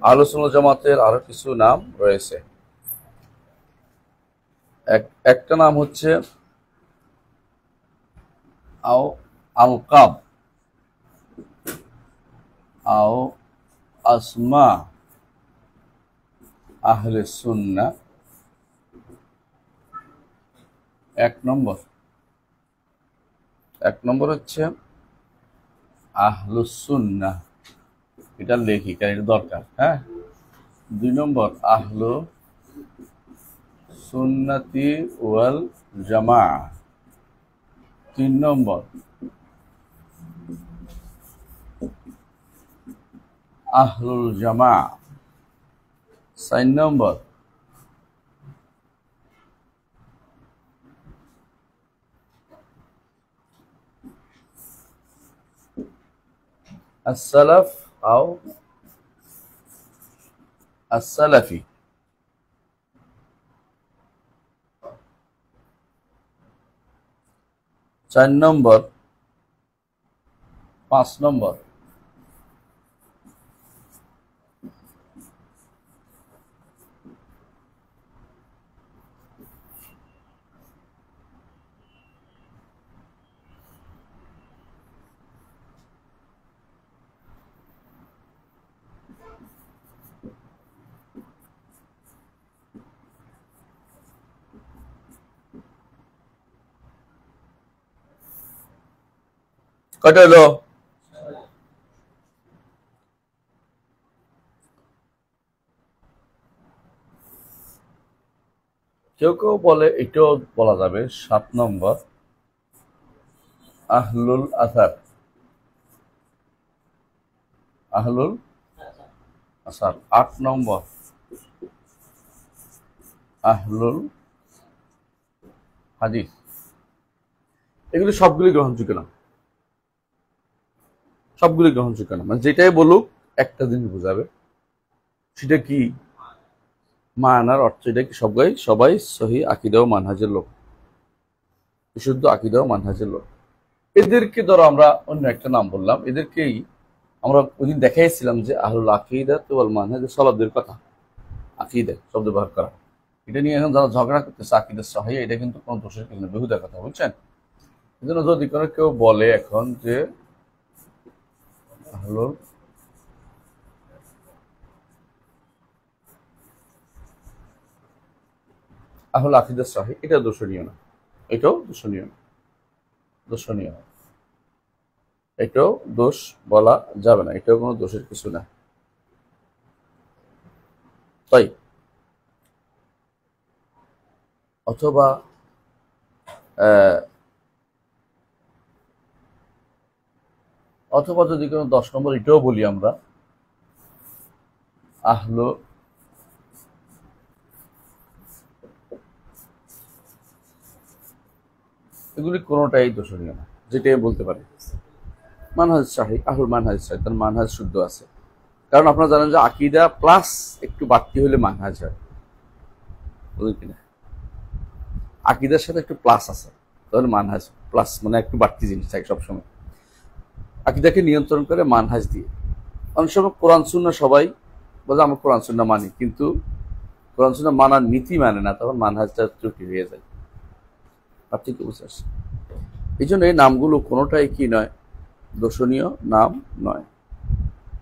আহলুস সুন্নাহ জামাতের আরো কিছু নাম রয়েছে। একটা নাম হচ্ছে আও আলকাব আও আসমা আহলে সুন্নাহ। এক নম্বর হচ্ছে আহলুস সুন্নাহ, এটা লেখি কারণ এটা দরকার। হ্যাঁ, 2 নম্বর আহলু সুন্নাতি ওয়াল জামাআহ। 3 নম্বর আহলুল জামাআহ। 4 নম্বর as-salaf আও as-salafi। 4 নম্বর 5 নম্বর কয়টা হলো? কেউ কেউ বলে এটাও বলা যাবে। 7 নম্বর আহলুল আসার। আহলুল আসার। 8 নম্বর আহলুল হাদিস। এগুলি সবগুলি গ্রহণযোগ্য না, সবগুলি গ্রহণযোগ্য না। মানে যেটাই বলুক একটা জিনিস বোঝাবে, সেটা কি মানার অর্থ এটা কি সবাই সহি আকীদা ও মানহাজের লোক, বিশুদ্ধ আকীদা ও মানহাজের লোক। এদেরকে ধরো আমরা অন্য একটা নাম বললাম, এদেরকেই আমরা ওইদিন দেখাইছিলাম যে আহলুল আকীদা ওয়াল মানহাজ, সলাফদের কথা আকীদা শব্দ ব্যবহার করা। এটা নিয়ে এখন যারা ঝগড়া করতেছে আকীদা সহি, এটা কিন্তু কোনো দোষের কিছু না, বেহুদার কথা, বুঝছেন? এই জন্য যদি কোনো কেউ বলে এখন যে আহলুল আকীদা সহি, এটা দোষণীয় না, এটাও দোষণীয় না, দোষণীয় না, এটাও দোষ বলা যাবে না, এটাও কোনো দোষের কিছু না। তাই অথবা যদি কোনো 10 নম্বর এটাও বলি আমরা আহলু এগুলি কোনোটাই দোষণীয় না, যেটাই বলতে পারে মানহাজ সহি, আহলুল মানহাজ সহি, তার মানহাজ শুদ্ধ আছে। কারণ আপনারা জানেন যে আকীদা প্লাস একটু বাড়তি হলে মানহাজ হয়, বুঝলেন কিনা? আকীদার সাথে একটু প্লাস আছে, তাহলে মানহাজ প্লাস, মানে একটু বাড়তি জিনিস থাকে সবসময়। আকীদাকে নিয়ন্ত্রণ করে মানহাজ দিয়ে। অনেক সময় কোরআন সুন্নাহ সবাই বলে আমরা কোরআন সুন্নাহ মানি, কিন্তু কোরআন সুন্নাহ মানার নীতি মানে না, তখন মানহাজটা ত্রুটি হয়ে যায়। আপনি কি বুঝতে পারছেন? এই জন্য এই নামগুলো কোনোটাই কি নয়, দোষণীয় নাম নয়,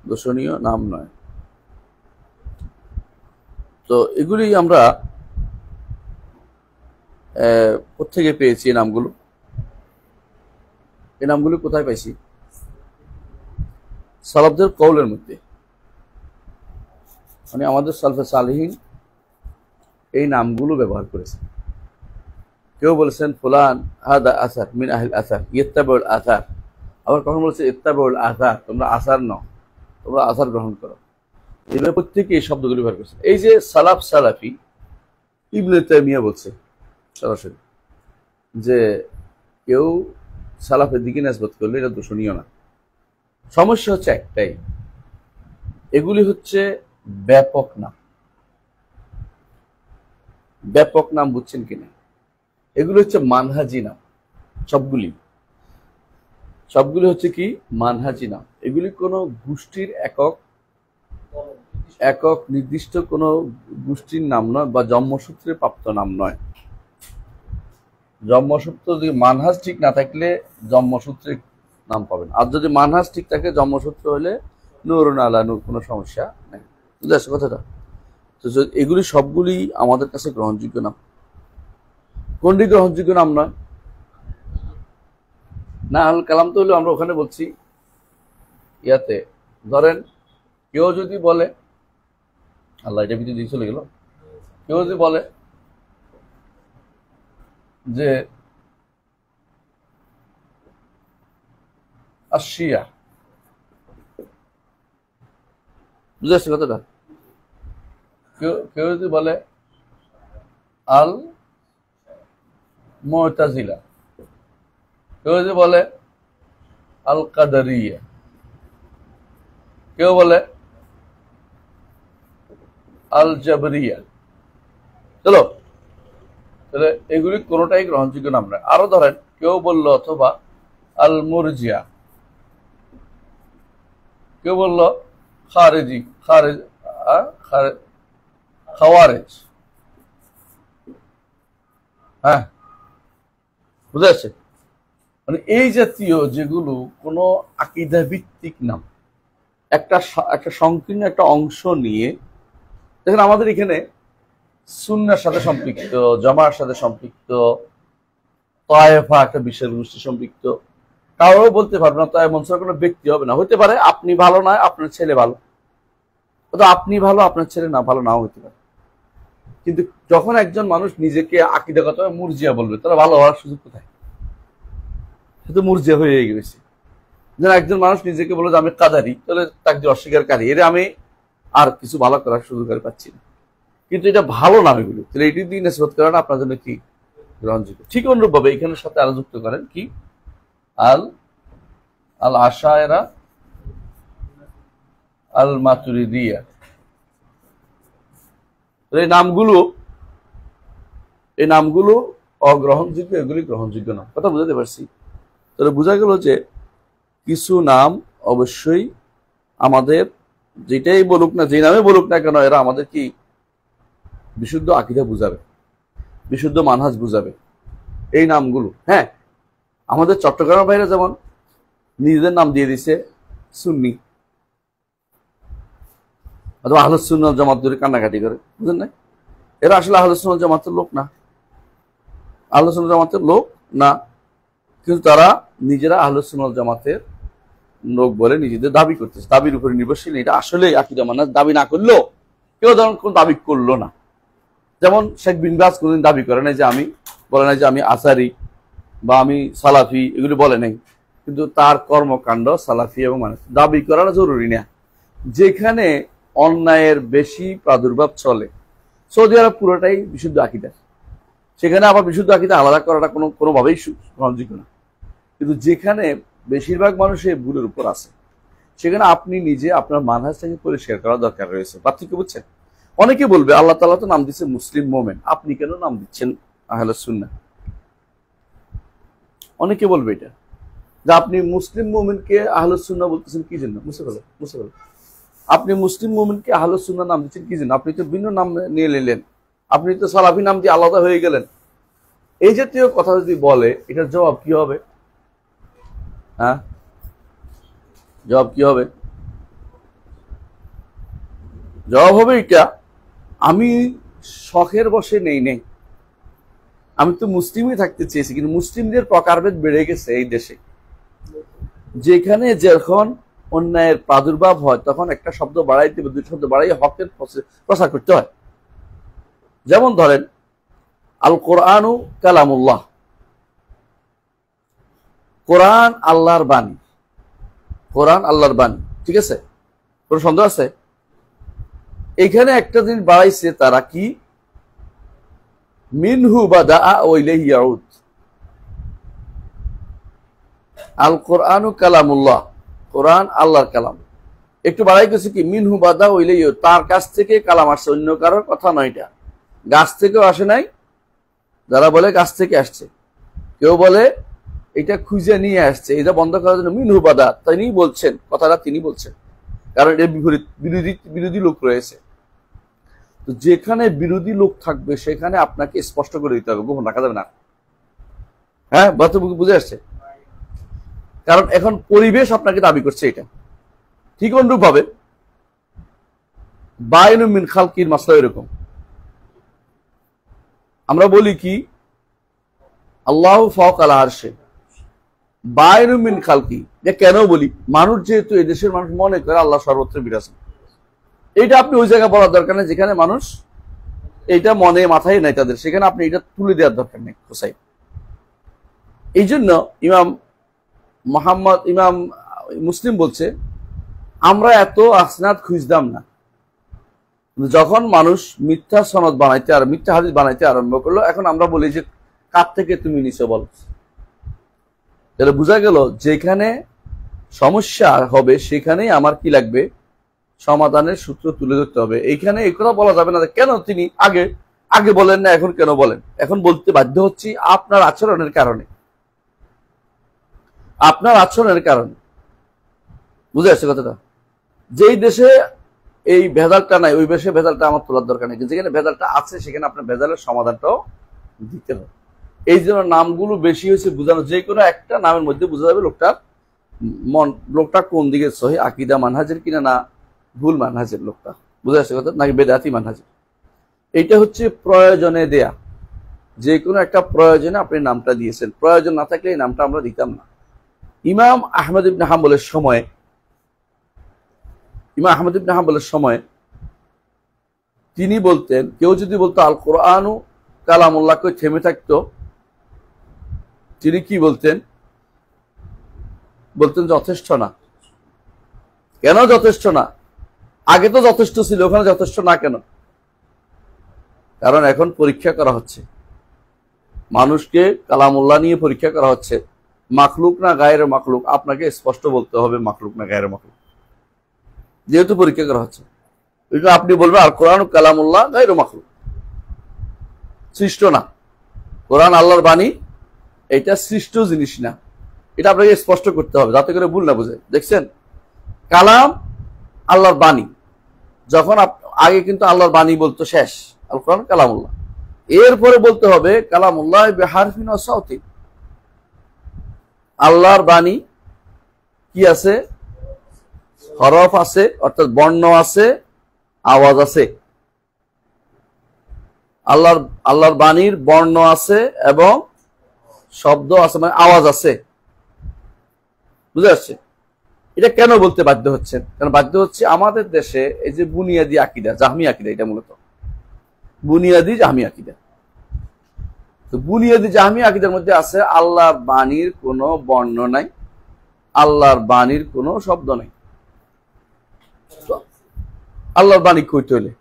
দোষণীয় নাম নয়। তো এগুলি আমরা কোত্থেকে পেয়েছি এই নামগুলো? এই নামগুলো কোথায় পাইছি? সালাফদের কওলের মধ্যে, মানে আমাদের সালফে সালেহীন এই নামগুলো ব্যবহার করেছে। কেউ বলেছেন ফুলান হাদা আসার মিন আহল আসার ইত্তাবাউল আসার, আবার কখন বলছে ইত্তাবাউল আসার, তোমরা আসার নও, তোমরা আসার গ্রহণ করো। এইভাবে প্রত্যেকে এই শব্দগুলি ব্যবহার করেছে। এই যে সালাফ সালাফি, ইবনে তাইমিয়া বলছে সরাসরি যে কেউ সালাফের দিকে নিসবত করলে এটা দোষণীয় না। সমস্যা হচ্ছে একটাই, এগুলি হচ্ছে ব্যাপক নাম। ব্যাপক নাম বুঝছেন কিনা? এগুলো হচ্ছে মানহাজি নাম, সবগুলি হচ্ছে কি মানহাজি নাম। এগুলি কোনো গোষ্ঠীর একক একক নির্দিষ্ট কোনো গোষ্ঠীর নাম নয় বা জন্মসূত্রে প্রাপ্ত নাম নয়। জন্মসূত্র যদি মানহাজ ঠিক না থাকলে জন্মসূত্রে নাম পাবেন, আর যদি মানহাজ ঠিক থাকে জন্মসূত্র হলে নূরুন আলা নূর, কোনো সমস্যা নেই। বুঝতে পারছো কথাটা? তো এগুলি সবগুলি আমাদের কাছে গ্রহণযোগ্য নাম। কোনটি গ্রহণযোগ্য নাম নয়? না আল কালাম তো হলো আমরা ওখানে বলছি ইয়াতে, ধরেন কেউ যদি বলে, আল্লাহ এটা ভিতরে দিয়ে চলে গেল, কেউ যদি বলে যে আশিয়া, বুঝতে পারছি কথাটা? কেউ যদি বলে আল মুতাজিলা, কেউ যদি বলে আল কাদারিয়া, কেউ বলে আল জাবরিয়া, চলো তাহলে এগুলি কোনোটাই গ্রহণযোগ্য নাম নয়। আরো ধরেন কেউ বললো অথবা আল মুরজিয়া, কেউ বললো খারেজি, খাওয়ারেজ, হ্যাঁ বুঝা যাচ্ছে? মানে এই জাতীয় যেগুলো কোনো আকীদা ভিত্তিক নাম, একটা সংকীর্ণ একটা অংশ নিয়ে, দেখেন আমাদের এখানে সুন্নার সাথে সম্পৃক্ত, জামার সাথে সম্পৃক্ত, তায়েফা একটা বিশাল গোষ্ঠী সম্পৃক্ত, কারো বলতে পারবে না তাই মনসুর কোনো ব্যক্তি হবে না। হতে পারে আপনি ভালো নয় আপনার ছেলে ভালো, আপনি ভালো আপনার ছেলে না ভালো নাও হতে পারে। কিন্তু যখন একজন মানুষ নিজেকে আকীদাগত মুরজিয়া বলবে, তারা ভালো হওয়ার সুযোগ কোথায়? সে তো মুরজিয়া হয়ে গেছে। যেন একজন মানুষ নিজেকে বলে যে আমি কাদারি, তাহলে তাকে অস্বীকারী, এর আমি আর কিছু ভালো করার সুযোগ আর পাচ্ছি না। কিন্তু এটা ভালো নাম এগুলো, তাহলে এটি দিয়ে নসিহত করাটা আপনার জন্য কি গ্রহণযোগ্য? ঠিক অনুরূপ ভাবে এখানের সাথে আরো যুক্ত করেন কি আল আল আশায়রা, আল মাতুরিদিয়া, এই নামগুলো অগ্রহণযোগ্য, এগুলি গ্রহণযোগ্য নাম। কথা বুঝাতে পারছি? তাহলে বোঝা গেল যে কিছু নাম অবশ্যই আমাদের যেটাই বলুক না, যে নামে বলুক না কেন, এরা আমাদের কি বিশুদ্ধ আকীদা বুঝাবে, বিশুদ্ধ মানহাজ বুঝাবে এই নামগুলো। হ্যাঁ, আমাদের চট্টগ্রামের বাইরে যেমন নিজেদের নাম দিয়ে দিছে সুন্নি অথবা আহলুস সুন্নাহ ওয়াল জামাত ধরে কান্নাকাটি করে, বুঝলেন না? এরা আসলে আহলুস সুন্নাহ ওয়াল জামাতের লোক না, আহলুস সুন্নাহ ওয়াল জামাতের লোক না, কিন্তু তারা নিজেরা আহলুস সুন্নাহ ওয়াল জামাতের লোক বলে নিজেদের দাবি করতেছে, দাবির উপরে নির্ভরশীল। এটা আসলে আকীদা মানহাজ দাবি না করলেও কেউ ধরুন কোন দাবি করলো না, যেমন শেখ বিন বাজ কোনদিন দাবি করে নাই যে আমি, বলে নাই যে আমি আসারি বা আমি সালাফি, এগুলি বলে নাই, কিন্তু তার কর্মকাণ্ড সালাফি এবং মানুষ দাবি করাটা জরুরি না। যেখানে অন্যায়ের বেশি প্রাদুর্ভাব চলে, সৌদি আরব পুরোটাই বিশুদ্ধ আকীদা, সেখানে আবার বিশুদ্ধ আকীদা আলাদা করাটা কোনোভাবেই গ্রহণযোগ্য না। কিন্তু যেখানে বেশিরভাগ মানুষ এই ভুলের উপর আছে, সেখানে আপনি নিজে আপনার মানহাজটাকে পরিষ্কার করা দরকার রয়েছে। পার্থক্য বুঝছেন? অনেকে বলবে আল্লাহ তাআলা তো নাম দিচ্ছে মুসলিম মোমেন, আপনি কেন নাম দিচ্ছেন আহলুস সুন্নাহ? অনেকে বলবে এটা যে আপনি মুসলিম মোমেনকে আহলুস সুন্নাহ বলতেছেন কি জন্য? মুছে ফেলো। আপনি মুসলিম মোমেনকে আহলুস সুন্নাহ নাম দিচ্ছেন কি জন্য? আপনি তো ভিন্ন নাম নিয়ে নিলেন, আপনি তো সালাফি নাম দিয়ে আলাদা হয়ে গেলেন। এই জাতীয় কথা যদি বলে, এটার জবাব কি হবে? হ্যাঁ, জবাব কি হবে? জবাব হবে এটা, আমি শখের বসে নেই, আমি তো মুসলিমই থাকতে চেয়েছি, কিন্তু মুসলিমদের প্রকারভেদ বেড়ে গেছে এই দেশে। যেখানে যখন অন্যায়ের প্রাদুর্ভাব হয়, তখন একটা শব্দ বাড়াইতে হবে, দুই শব্দ বাড়াই হকের প্রচার করতে হয়। যেমন ধরেন আল কোরআনু কালামুল্লাহ, কোরআন আল্লাহর বাণী, কোরআন আল্লাহর বাণী, ঠিক আছে? কোন সন্দেহ আছে? এখানে একটা জিনিস বাড়াইছে তারা কি, মিনহু বাদা ওয়া ইলাইহি ইয়াউদ। আল কোরআনু কালামুল্লাহ, কোরআন আল্লাহর কালাম, একটু বাড়াই গেছে কি মিনহু বাদা ওয়া ইলাইহি, তার কাছ থেকে কালাম আসছে, অন্য কারোর কথা নয়। এটা গাছ থেকেও আসে নাই, যারা বলে গাছ থেকে আসছে, কেউ বলে এটা খুঁজে নিয়ে আসছে, এটা বন্ধ করার জন্য মিনহু বাদা, তিনি বলছেন কথাটা, তিনি বলছেন। কারণ এর বিপরীত বিরোধী বিরোধী লোক রয়েছে। তো যেখানে বিরোধী লোক থাকবে সেখানে আপনাকে স্পষ্ট করে দিতে হবে, গোপন রাখা যাবে না। হ্যাঁ, বুঝে আসছে? কারণ এখন পরিবেশ আপনাকে দাবি করছে এটা। ঠিক অনুরূপ ভাবে বায়নু মিন খালকির মাসলা এরকম, আমরা বলি কি আল্লাহু ফাওকা আল আরশে, বায়নু মিন খালকি। কেন বলি? মানুষ যেহেতু এই দেশের মানুষ মনে করে আল্লাহ সর্বত্র বিরাজমান। এইটা আপনি ওই জায়গায় বলার দরকার নেই যেখানে মানুষ এইটা মনে মাথায় নাই তাদের, সেখানে আপনি এটা তুলে দেওয়ার দরকার নেই হোসাই। এই জন্য ইমাম মুসলিম বলছে আমরা এত আসনাদ খুঁজতাম না, যখন মানুষ মিথ্যা সনদ বানাইতে আর মিথ্যা হাদিস বানাইতে আরম্ভ করলো, এখন আমরা বলি যে কার থেকে তুমি নিছো বলো। তাহলে বোঝা গেল যেখানে সমস্যা হবে সেখানেই আমার কি লাগবে, সমাধানের সূত্র তুলে ধরতে হবে। এইখানে এই কথা বলা যাবে না কেন তিনি আগে আগে বলেন না এখন কেন বলেন। এখন বলতে বাধ্য হচ্ছি আপনার আচরণের কারণে, আপনার আচরণের কারণে। বুঝে আসছে কথাটা? যেই দেশে এই ভেজালটা নাই ওই দেশে ভেজালটা আমার তোলার দরকার নেই, যেখানে ভেজালটা আছে সেখানে আপনার ভেজালের সমাধানটাও দিতে হবে। এই জন্য নামগুলো বেশি হয়েছে বোঝানো, যে কোনো একটা নামের মধ্যে বোঝা যাবে লোকটা কোন দিকে সহি আকীদা মানহাজের কিনা, না ভুল মানহাজের লোকটা। বুঝে আসছে কথা? নাকি বেদাতি মানহাজের। এইটা হচ্ছে প্রয়োজনে দেয়া, যে কোনো একটা প্রয়োজনে আপনি নামটা দিয়েছেন, প্রয়োজন না থাকলে এই নামটা আমরা দিতাম না। ইমাম আহমদ ইবনে হাম্বলের সময় তিনি বলতেন, কেউ যদি বলতো আল কোরআনু কালামুল্লাহ কেউ থেমে থাকতো, তিনি কি বলতেন? বলতেন যথেষ্ট না। কেন যথেষ্ট না? আগে তো যথেষ্ট ছিল, ওখানে যথেষ্ট না কেন? কারণ এখন পরীক্ষা করা হচ্ছে, মানুষকে কালামুল্লাহ নিয়ে পরীক্ষা করা হচ্ছে। মাখলুক না গায়ের মাখলুক, আপনাকে স্পষ্ট বলতে হবে মাখলুক না গায়ের মাখলুক, যেহেতু পরীক্ষা করা হচ্ছে। এটা আপনি বলবেন আর কোরআন কালামুল্লাহ গায়ের মাখলুক, সৃষ্ট না। কোরআন আল্লাহর বাণী, এটা সৃষ্ট জিনিস না। এটা আপনাকে স্পষ্ট করতে হবে যাতে করে ভুল না বুঝে। দেখছেন, কালাম আল্লাহর বাণী, যখন আগে কিন্তু আল্লাহর বাণী বলতো শেষ আল কোরআন কালামুল্লাহ, এরপরে বলতে হবে কালামুল্লাহ বিহারফিন ওয়া সাউতিন। আল্লাহর বাণী কি আছে? হরফ আছে, অর্থাৎ বর্ণ আছে, আওয়াজ আছে। আল্লাহর বাণীর বর্ণ আছে এবং শব্দ আছে, মানে আওয়াজ আছে। বুঝে আসছে? এটা কেন বলতে বাধ্য হচ্ছেন? কারণ বাধ্য হচ্ছে আমাদের দেশে এই যে বুনিয়াদি আকিদা, জাহমি আকিদা, এটা মূলত বুনিয়াদি জাহমি আকিদা। তো বুনিয়াদি জাহমি আকিদার মধ্যে আছে আল্লাহর বাণীর কোনো বর্ণ নাই, আল্লাহর বাণীর কোনো শব্দ নাই। আল্লাহর বাণী কই? তৈলে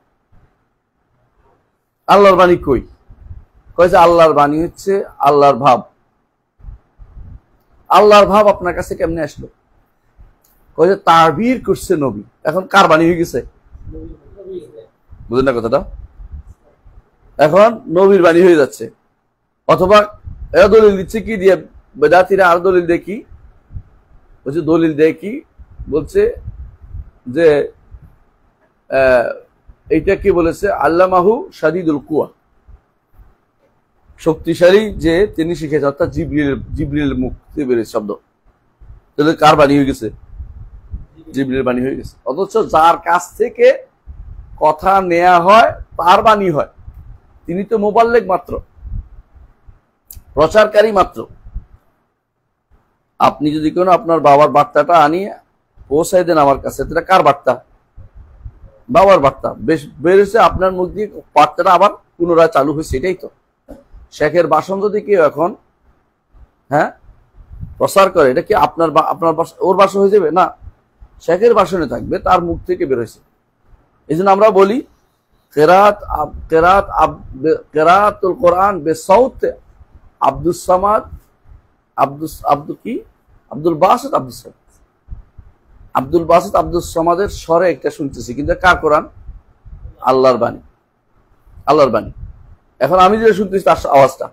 আল্লাহর বাণী কই? কয়েছে আল্লাহর বাণী হচ্ছে আল্লাহর ভাব। আল্লাহর ভাব আপনার কাছে কেমনে আসলো? কয়েছে তাবির করছে নবী। এখন কার বাণী হয়ে গেছে? বুঝলেন না কথাটা? এখন নবীর বাণী হয়ে যাচ্ছে। অথবা এরা দলিল দিচ্ছে কি দিয়ে? বেদাতিরা আর দলিল দেয় কি? বলছে দলিল দেয় কি? বলছে যে এইটা কি বলেছে? আল্লামাহু শাদীদুল কুওয়া, শক্তিশালী যে তিনি শিখেছে, অর্থাৎ জিবরিল মুখ থেকে বেরিয়ে শব্দ। তাহলে কার বাণী হয়ে গেছে? জিবরিলের বাণী হয়ে গেছে। অথচ যার কাছ থেকে কথা নেয়া হয় তার বাণী হয়, তিনি তো মুবাল্লিগ মাত্র, প্রচারকারী মাত্র। আপনি যদি কোনো আপনার বাবার বার্তাটা আনিয়ে পৌঁছাই দেন আমার কাছে, এটা কার বার্তা? বাবার বার্তা। বেশ বেড়েছে আপনার মুখ দিয়ে বার্তাটা আবার পুনরায় চালু হয়েছে, এটাই তো। শেখের ভাষণ যদি কেউ এখন প্রচার করে, এটা কি আপনার ওর ভাষা হয়ে যাবে? না, শেখের ভাষণে থাকবে, তার মুখ থেকে বের হয়েছে। এই জন্য আমরা বলি কেরাতুল কোরআন বেসাউত আব্দুস সামাদ আব্দুল বাসিত আব্দুস সামাদের স্বরে একটা শুনতেছি, কিন্তু কার কোরআন? আল্লাহর বাণী, আল্লাহর বাণী। এখন আমি যেটা শুনতেছি তার আওয়াজটা,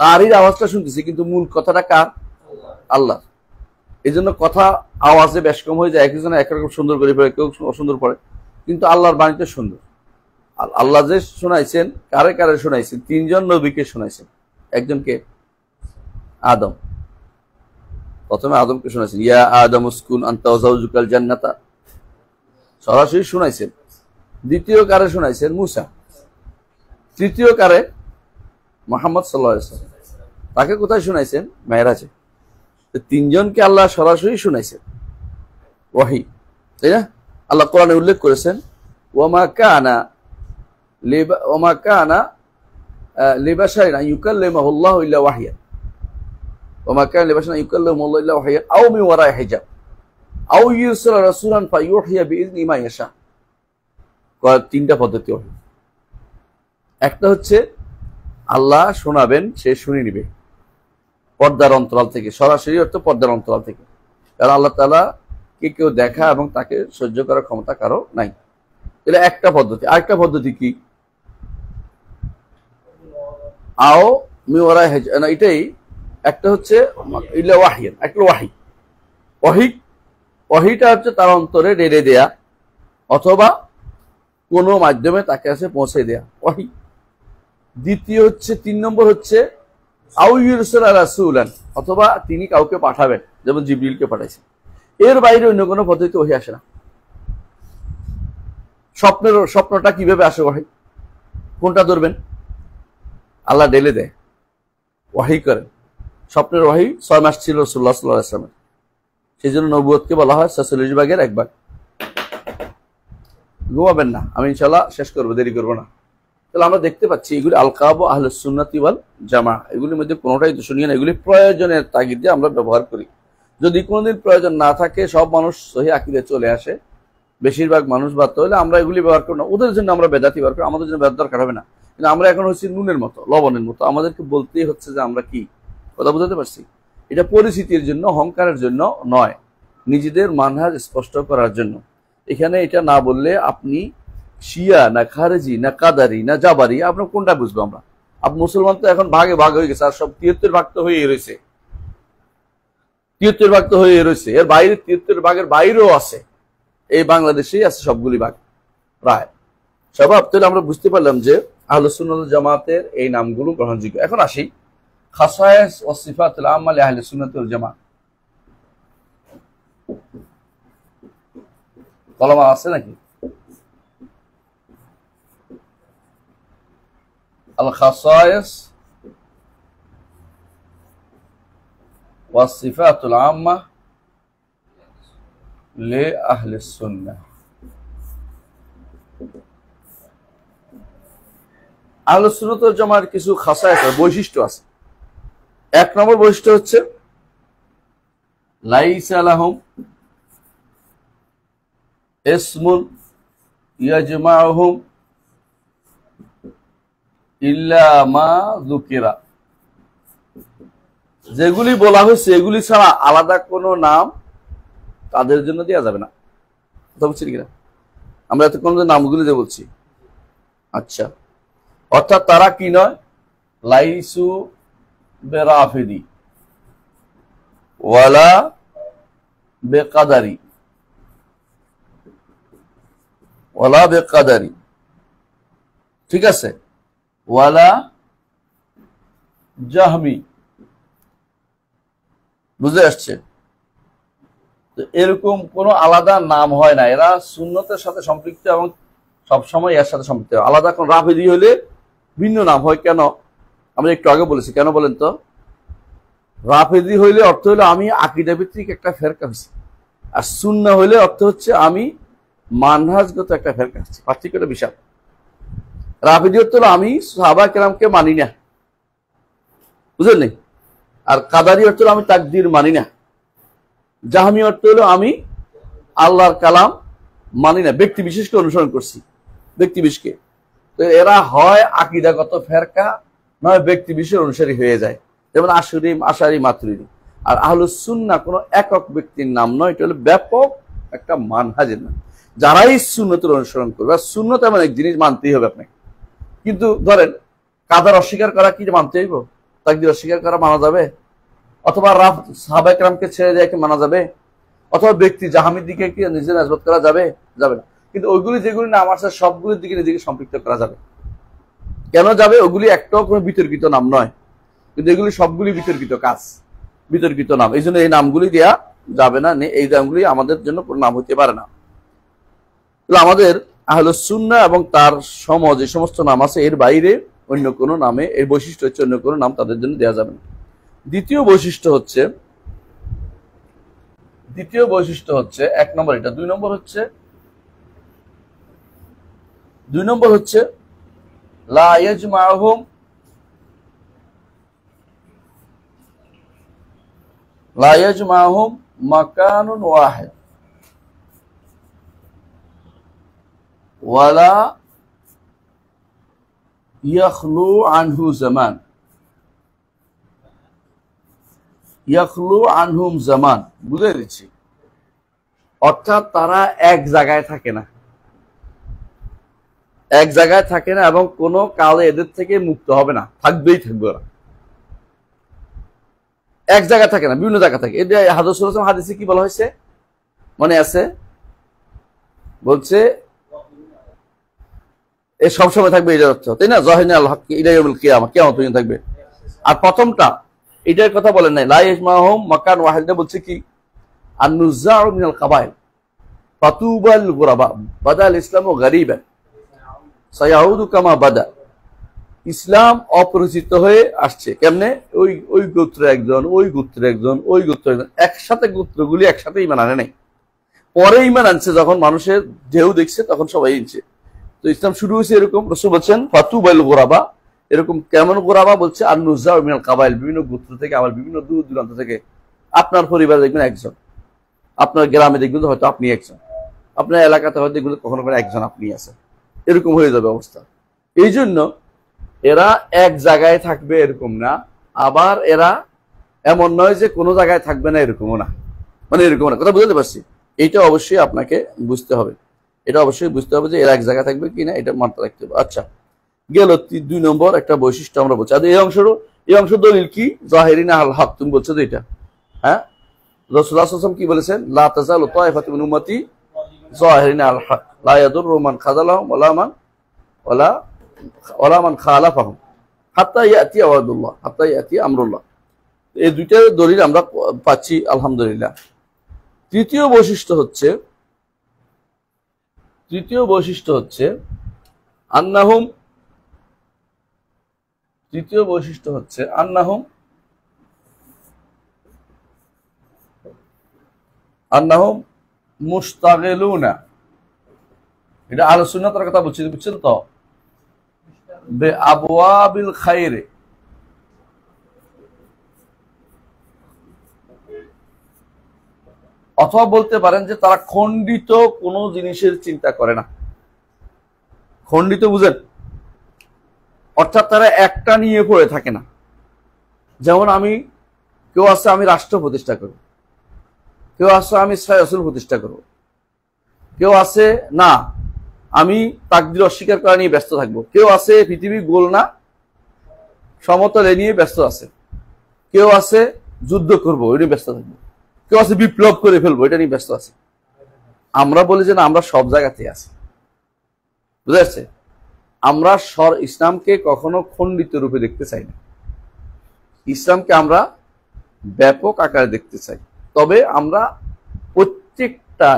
কারির আওয়াজটা শুনতেছি, কিন্তু মূল কথাটা কার? আল্লাহ। এই জন্য কথা আওয়াজে বেশ কম হয়ে যায়, একজন একরকম সুন্দর করে পড়ে, কেউ অসুন্দর পড়ে, কিন্তু আল্লাহর বাণীতে সুন্দর। আর আল্লাহ যে শোনাইছেন, কারে কারে শোনাইছেন? 3 জন নবীকে শোনাইছেন। একজনকে আদম, প্রথমে আদমকে শোনাইছেন, ইয়া আদম উসকুন আনতা ওয়া যাওজুকাল জান্নাতা, সরাসরি শোনাইছেন। দ্বিতীয় কারে শোনাইছেন? মুসা। তৃতীয় কারে? মুহাম্মদ সাল্লাল্লাহু আলাইহি ওয়াসাল্লাম। তাকে কোথায় শোনাইছেন? মেরাজে। 3 জনকে আল্লাহ সরাসরি শোনাইছেন ওয়াহি, তাই না? আল্লাহ কোরআনে উল্লেখ করেছেন, ওয়ামা কানা লিবাশারিন আন ইউকাল্লিমাহুল্লাহু ইল্লা ওয়াহিয়ান, ওয়ামা কানা লিবাশারিন আন ইউকাল্লিমাহুল্লাহু ইল্লা ওয়াহিয়ান আও মিন ওয়ারাই হিজাব আও ইরসালা রাসূলান ফায়ুহিয়া বিইذনি মা ইয়াশা। 3টা পদ্ধতি। একটা হচ্ছে আল্লাহ শোনাবেন, সে শুনে নিবে পর্দার অন্তরাল থেকে, সরাসরি অর্থ পর্দার অন্তরাল থেকে, কারণ আল্লাহ তাআলা কে কেউ দেখা এবং তাকে সহ্য করার ক্ষমতা কারো নাই। এটা একটা পদ্ধতি। আরেকটা পদ্ধতি কি? আও মিওয়ারাই হিজাব, না এটাই একটা হচ্ছে ইল্লা ওয়াহিয়ান, একটা ওয়াহিটা হচ্ছে তার অন্তরে ডেরে দেয়া অথবা কোনো মাধ্যমে তাকে কাছে পৌঁছে দেয়া ওয়াহি। দ্বিতীয় হচ্ছে 3 নম্বর হচ্ছে আও ইরসালা রাসূলান, অথবা তিনি কাউকে পাঠাবেন, যেমন জিবরিলকে পাঠাইছেন। এর বাইরে অন্য কোনো পদ্ধতি ওহী আসে না। স্বপ্নটা কিভাবে আসে ওহী? কোনটা ধরবেন? আল্লাহ ঢেলে দেয়, ওহী করেন। স্বপ্নের ওহী 6 মাস ছিল রাসূলুল্লাহ সাল্লাল্লাহু আলাইহি ওয়াসাল্লাম, সেই জন্য নবুয়তকে বলা হয় 46 ভাগের 1 ভাগ। ঘুমাবেন না, আমি ইনশাআল্লাহ শেষ করবো, দেরি করবো না। তাহলে আমরা দেখতে পাচ্ছি এগুলি আলকাব আহলুস সুন্নাতি ওয়াল জামা, এগুলির মধ্যে কোনোটাই দূষণীয় না। এগুলি প্রয়োজনের তাগিদে আমরা ব্যবহার করি। যদি কোনোদিন প্রয়োজন না থাকে, সব মানুষ সহি আকীদায় চলে আসে, বেশিরভাগ মানুষ বাদ, হলে আমরা এগুলি ব্যবহার করি না। ওদের জন্য আমরা বেদাতি ব্যবহার করি, আমাদের জন্য বেদাত দরকার হবে না। কিন্তু আমরা এখন হচ্ছি নুনের মতো, লবণের মতো, আমাদেরকে বলতেই হচ্ছে যে আমরা কি। কথা বুঝতে পারছি? এটা পরিচিতির জন্য, অহংকারের জন্য নয়, নিজেদের মানহাজ স্পষ্ট করার জন্য। এখানে এটা না বললে আপনি শিয়া না খারেজি না কাদারি না জাবারি, আপনার কোনটা বুঝবো আমরা? আপনি মুসলমান তো এখন ভাগে ভাগ হয়ে গেছে, আর সব 73 ভাগ তো হয়ে রয়েছে, 73 ভাগ তো হয়ে রয়েছে। এর বাইরে 73 ভাগের বাইরেও আছে, এই বাংলাদেশেই আছে সবগুলি ভাগ প্রায়। স্বভাব তাহলে আমরা বুঝতে পারলাম যে আহলুস সুন্নাত ওয়াল জামাতের এই নামগুলো গ্রহণযোগ্য। এখন আসি খাসায়েস ওয়া সিফাতুল আম্মা লি আহলিস সুন্নাত ওয়াল জামাত। কলমা আছে নাকি? আল খাসায়েস ওয়া সিফাতুল আম্মা লি আহলিস সুন্নাহ। আহলুস সুন্নাত ওয়াল জামাতের কিছু খাসায়েস, বৈশিষ্ট্য আছে। 1 নম্বর বৈশিষ্ট্য হচ্ছে লাইসা লাহুম ইসমুন ইয়াজমাউহুম ইল্লা মা যুকিরা। যেগুলি বলা হয়েছে এগুলি ছাড়া আলাদা কোনো নাম তাদের জন্য দেওয়া যাবে না। কথা বুঝছি কিনা? আমরা এতক্ষণ যে নামগুলি যে বলছি, আচ্ছা, অর্থাৎ তারা কি নয়? লাইসু বেরাফিদি ওয়ালা বেকাদারি, ওয়ালা বেকাদারি, ঠিক আছে, ওয়ালা জাহমি। বুঝে আসছে? তো এরকম কোন আলাদা নাম হয় না। এরা সুন্নতের সাথে সম্পৃক্ত এবং সবসময় এর সাথে সম্পৃক্ত। আলাদা কোন রাফেদি হলে ভিন্ন নাম হয় কেন? আমরা একটু আগে বলেছি, কেন বলেন তো? রাফেদি হইলে অর্থ হলো আমি আকীদা ভিত্তিক একটা ফেরকা হয়েছি, আর সুন্নাহ হইলে অর্থ হচ্ছে আমি মানহাজগত একটা ফেরকা হচ্ছে। পার্থক্যটা বিশাল। রাফেদি অর্থ হলো আমি সাহাবা কেরামকে মানি না, বুঝলেন নি? আর কাদারি অর্থ হলো আমি তাকদীর মানি না। জাহমি অর্থ হলো আমি আল্লাহর কালাম মানি না, ব্যক্তি বিশেষকে অনুসরণ করছি, ব্যক্তি বিশেষকে। তো এরা হয় আকীদাগত ফেরকা, নয় ব্যক্তি বিশেষ অনুসারী হয়ে যায়, যেমন আশারি মাতুরিদি। আর আহলুস সুন্নাহ কোনো একক ব্যক্তির নাম নয়, এটা হলো ব্যাপক একটা মানহাজের নাম। যারাই সুন্নতের অনুসরণ করবে, আর সুন্নত এমন এক জিনিস মানতেই হবে আপনাকে। কিন্তু ধরেন কাদার অস্বীকার করা কি মানতে হইব? তাকদীর অস্বীকার করা মানা যাবে? অথবা সাহাবা একরামকে ছেড়ে দিয়ে কি মানা যাবে? অথবা ব্যক্তি জাহামির দিকে কি নিজের নাসবত করা যাবে? যাবে না। কিন্তু ওইগুলি যেগুলি নাম আছে সবগুলির দিকে নিজেকে সম্পৃক্ত করা যাবে। কেন যাবে? ওগুলি একটাও কোনো বিতর্কিত নাম নয়, কিন্তু এগুলি সবগুলি বিতর্কিত কাজ, বিতর্কিত নাম। এই জন্য এই নামগুলি দেওয়া যাবে না, এই নামগুলি আমাদের জন্য কোনো নাম হতে পারে না। আমাদের আহলুস সুন্নাহ এবং তার যে সমস্ত নাম আছে এর বাইরে অন্য কোনো নামে, এর বৈশিষ্ট্য হচ্ছে অন্য কোনো নাম তাদের জন্য দেওয়া যাবে না। দ্বিতীয় বৈশিষ্ট্য হচ্ছে 1 নম্বর এটা। 2 নম্বর হচ্ছে লা ইয়াজমাহুম মাকানুন ওয়াহিদ ওয়ালা ইয়াখলু আনহু জামান। বুঝে দিচ্ছি, অর্থাৎ তারা এক জায়গায় থাকে না, এবং কোনো কালে এদের থেকে মুক্ত হবে না, থাকবেই থাকবে ওরা। এক জায়গায় থাকে না, বিভিন্ন জায়গা থাকে। এটা হাদিসে কি বলা হয়েছে মনে আছে? বলছে এ সবসময় থাকবে, এটার অর্থ, তাই না? জাহিনা আল হক ইলাইয়াউমিল কিয়ামা, কিয়ামত পর্যন্ত থাকবে। আর প্রথমটা এটার কথা বলেন নাই, লা ইয়াজমাহুম মাকান ওয়াহিদ, বলছে কি আন-নুযাউ মিনাল কাবাইল ফাতুবাল গুরাবা বাদাল ইসলামু গারিবান সায়াউদু কামা বাদা। ইসলাম অপরিচিত হয়ে আসছে কেমনে? ওই গোত্রে একজন, ওই গোত্রে একজন, ওই গোত্রে একজন, একসাথে গোত্রগুলি একসাথে ঈমান আনে নাই, পরে ঈমান আনছে। যখন মানুষের ঢেউ দেখছে তখন সবাই আনছে। তো ইসলাম শুরু হয়েছে এরকম। রাসূল বলছেন ফাতুবাল গুরাবা, এরকম কেমন গোরাবা? বলছে আন-নুযাউ মিনাল কাবাইল, বিভিন্ন গোত্র থেকে, আবার বিভিন্ন দূর দূরান্ত থেকে। আপনার পরিবারে দেখবেন একজন, আপনার গ্রামে দেখবেন হয়তো আপনি একজন, আপনার এলাকাতে হয়তো দেখবেন কখনো কখনো একজন আপনি আছেন, এরকম হয়ে যাবে অবস্থা। এই জন্য এরা এক জায়গায় থাকবে এরকম না, আবার এরা এমন নয় যে কোনো জায়গায় থাকবে না এরকমও না, মানে এরকম না। কথা বুঝতে পারছি? এইটা অবশ্যই আপনাকে বুঝতে হবে, এটা অবশ্যই বুঝতে হবে যে এরা এক জায়গায় থাকবে কিনা, এটা মাথায় রাখতে হবে। আচ্ছা, গেল 2 নম্বর একটা বৈশিষ্ট্য আমরা বলছি। এই অংশ দলিল কি? যাহিরিনা আল হক, তুমি বলছো তো এটা, হ্যাঁ? রাসূলুল্লাহ সাল্লাল্লাহু আলাইহি ওয়াসাল্লাম কি বলেছেন? লা তাযালু তায়ফাতুন মিন উম্মতি যাহিরিনা আল হক লা ইয়াদুররু মান খাযালাহুম ওয়ালা মান খালাফাহুম হাত্তা ইয়াতি ওয়াদুল্লাহ হাত্তা ইয়াতি আমরুল্লাহ। এই দুইটা দলিল আমরা পাচ্ছি আলহামদুলিল্লাহ। তৃতীয় বৈশিষ্ট্য হচ্ছে আন্নাহুম মুশতাগিলুনা। এটা আহলুস সুন্নাতের কথা বুঝছেন তো? বে আবওয়াবিল খায়রে, অথবা বলতে পারেন যে তারা খণ্ডিত কোনো জিনিসের চিন্তা করে না। খণ্ডিত বুঝেন? অর্থাৎ তারা একটা নিয়ে পড়ে থাকে না। যেমন কেউ আছে আমি রাষ্ট্র প্রতিষ্ঠা করব, কেউ আছে আমি রাসূল প্রতিষ্ঠা করব, কেউ আছে না আমি তাকদীর অস্বীকার করা নিয়ে ব্যস্ত থাকবো, কেউ আছে পৃথিবী গোল না সমতল এ নিয়ে ব্যস্ত আছে, কেউ আছে যুদ্ধ করবো ওই নিয়ে ব্যস্ত থাকবো, কেউ আছে বিপ্লব করে ফেলবো এটা নিয়ে ব্যস্ত আছে। আমরা বলি যে না, আমরা সব জায়গাতে আছি। বুঝা যাচ্ছে? আমরা ইসলামকে কখনো খণ্ডিত রূপে দেখতে চাই না, ইসলামকে আমরা ব্যাপক আকারে দেখতে চাই। তবে আমরা প্রত্যেকটা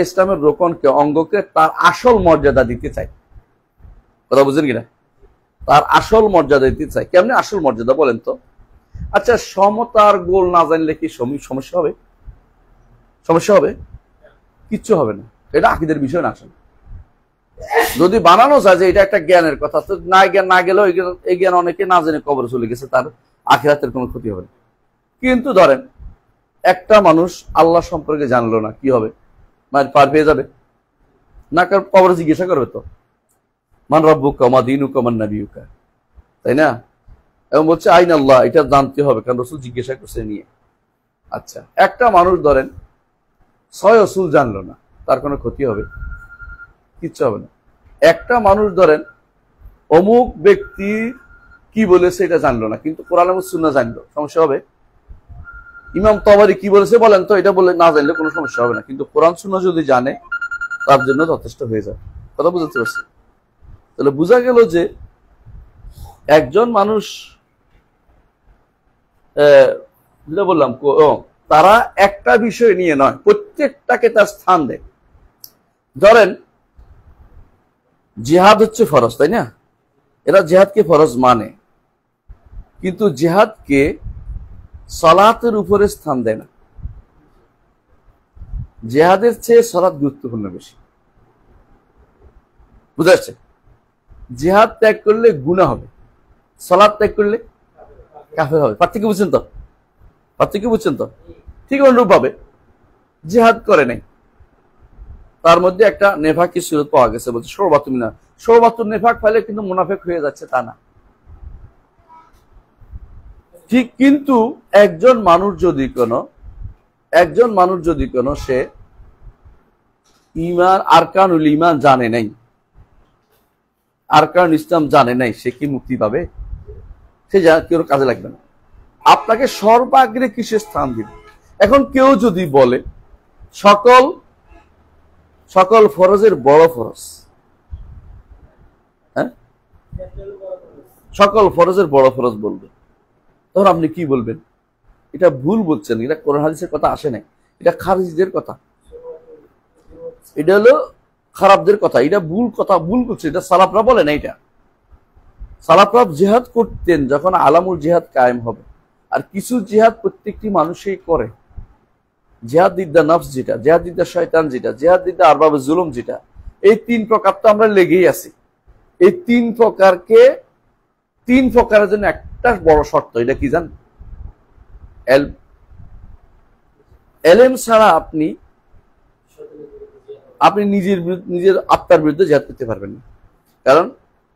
ইসলামের অঙ্গকে তার আসল মর্যাদা দিতে চাই। কথা বুঝলেন কিনা? তার আসল মর্যাদা দিতে চাই। কেমনে আসল মর্যাদা বলেন তো? আচ্ছা, সমতার গোল না জানলে কি সমস্যা হবে? কিচ্ছু হবে না। এটা আকীদার বিষয় না। আসলে যদি বানানো যায় যে এটা একটা জ্ঞানের কথা, তো না গেলেও এই জ্ঞান অনেকে না জেনে কবরে চলে গেছে, তার আখিরাতের কোনো ক্ষতি হবে না। কিন্তু ধরেন একটা মানুষ আল্লাহ সম্পর্কে জানলো না, কি হবে? পার পেয়ে যাবে না? কবরে জিজ্ঞাসা করবে তো, মান রাব্বুকা মা দীনুকা মান নাবিয়ুকা, তাই না? এবং বলছে আইন আল্লাহ, এটা জানতে হবে, কারণ রাসূল জিজ্ঞাসা করছে নিয়ে। আচ্ছা, একটা মানুষ ধরেন 6 রাসূল জানলো না, তার কোনো ক্ষতি হবে? কিচ্ছু হবে না। একটা মানুষ ধরেন অমুক ব্যক্তির কি বলেছে এটা জানলো না, কিন্তু কোরআন এবং সুন্নাহ জানলো, সমস্যা হবে? ইমাম তাবারি কি বলেছে বলেন তো, এটা বলে না জানলে কোনো সমস্যা হবে না, কিন্তু কোরআন সুন্নাহ যদি জানে তার জন্য যথেষ্ট হয়ে যায়। কথা বুঝতে পারছি? তাহলে বোঝা গেল যে একজন মানুষ যেটা বললাম তারা একটা বিষয় নিয়ে নয়, প্রত্যেকটাকে তার স্থান দেয়। ধরেন জিহাদ হচ্ছে ফরজ, তাই না? এরা জিহাদকে ফরজ মানে, কিন্তু জিহাদকে সালাতের উপরে স্থান দেয় না। জিহাদের চেয়ে সালাত গুরুত্বপূর্ণ বেশি। বুঝা যাচ্ছে? জিহাদ ত্যাগ করলে গুনাহ হবে, সালাত ত্যাগ করলে কাফের হবে। পার্থক্য বুঝছেন তো? পার্থক্য বুঝছেন তো? ঠিক অনুরূপ ভাবে জিহাদ করে নাই, তার মধ্যে একটা নেফাকি সুরত পাওয়া গেছে, বলছে সৌবাতুম না, সৌবাতুম নেফাক পাইলে কিন্তু মুনাফেক হয়ে যাচ্ছে তা না। ঠিক, কিন্তু একজন মানুষ যদি কোনো সে ইমান আরকানুল ইমান জানে নাই, আরকানুল ইসলাম জানে নাই, সে কি মুক্তি পাবে? সে কেউ কাজে লাগবে না। আপনাকে সর্বাগ্রে কিসের স্থান দিবে? এখন কেউ যদি বলে সকল ফরজের বড় ফরজ, হ্যাঁ, সকল ফরজের বড় ফরজ বলবে, তখন আপনি কি বলবেন? এটা ভুল বলছেন, এটা কোরআন হাদিসের কথা আসে নাই, এটা খারিজদের কথা, এটা হলো খারাপদের কথা, এটা ভুল কথা, ভুল করছে, এটা সালাফরা বলে না। এটা সালাফরা জিহাদ করতেন যখন আলামুল জিহাদ কায়েম হবে, আর কিছু জিহাদ প্রত্যেকটি মানুষই করে। জিহাদ দিদ্দা নফস যেটা, জিহাদ দিদ্দা শয়তান যেটা, জিহাদ দিদ্দা আরবাবে জুলুম যেটা, এই তিন প্রকার তো আমরা লেগেই আছি। এই তিন প্রকারের জন্য একটা বড় শর্ত, এটা কি জান? এলেম ছাড়া আপনি নিজের আত্মার বিরুদ্ধে জিহাদ করতে পারবেন না। কারণ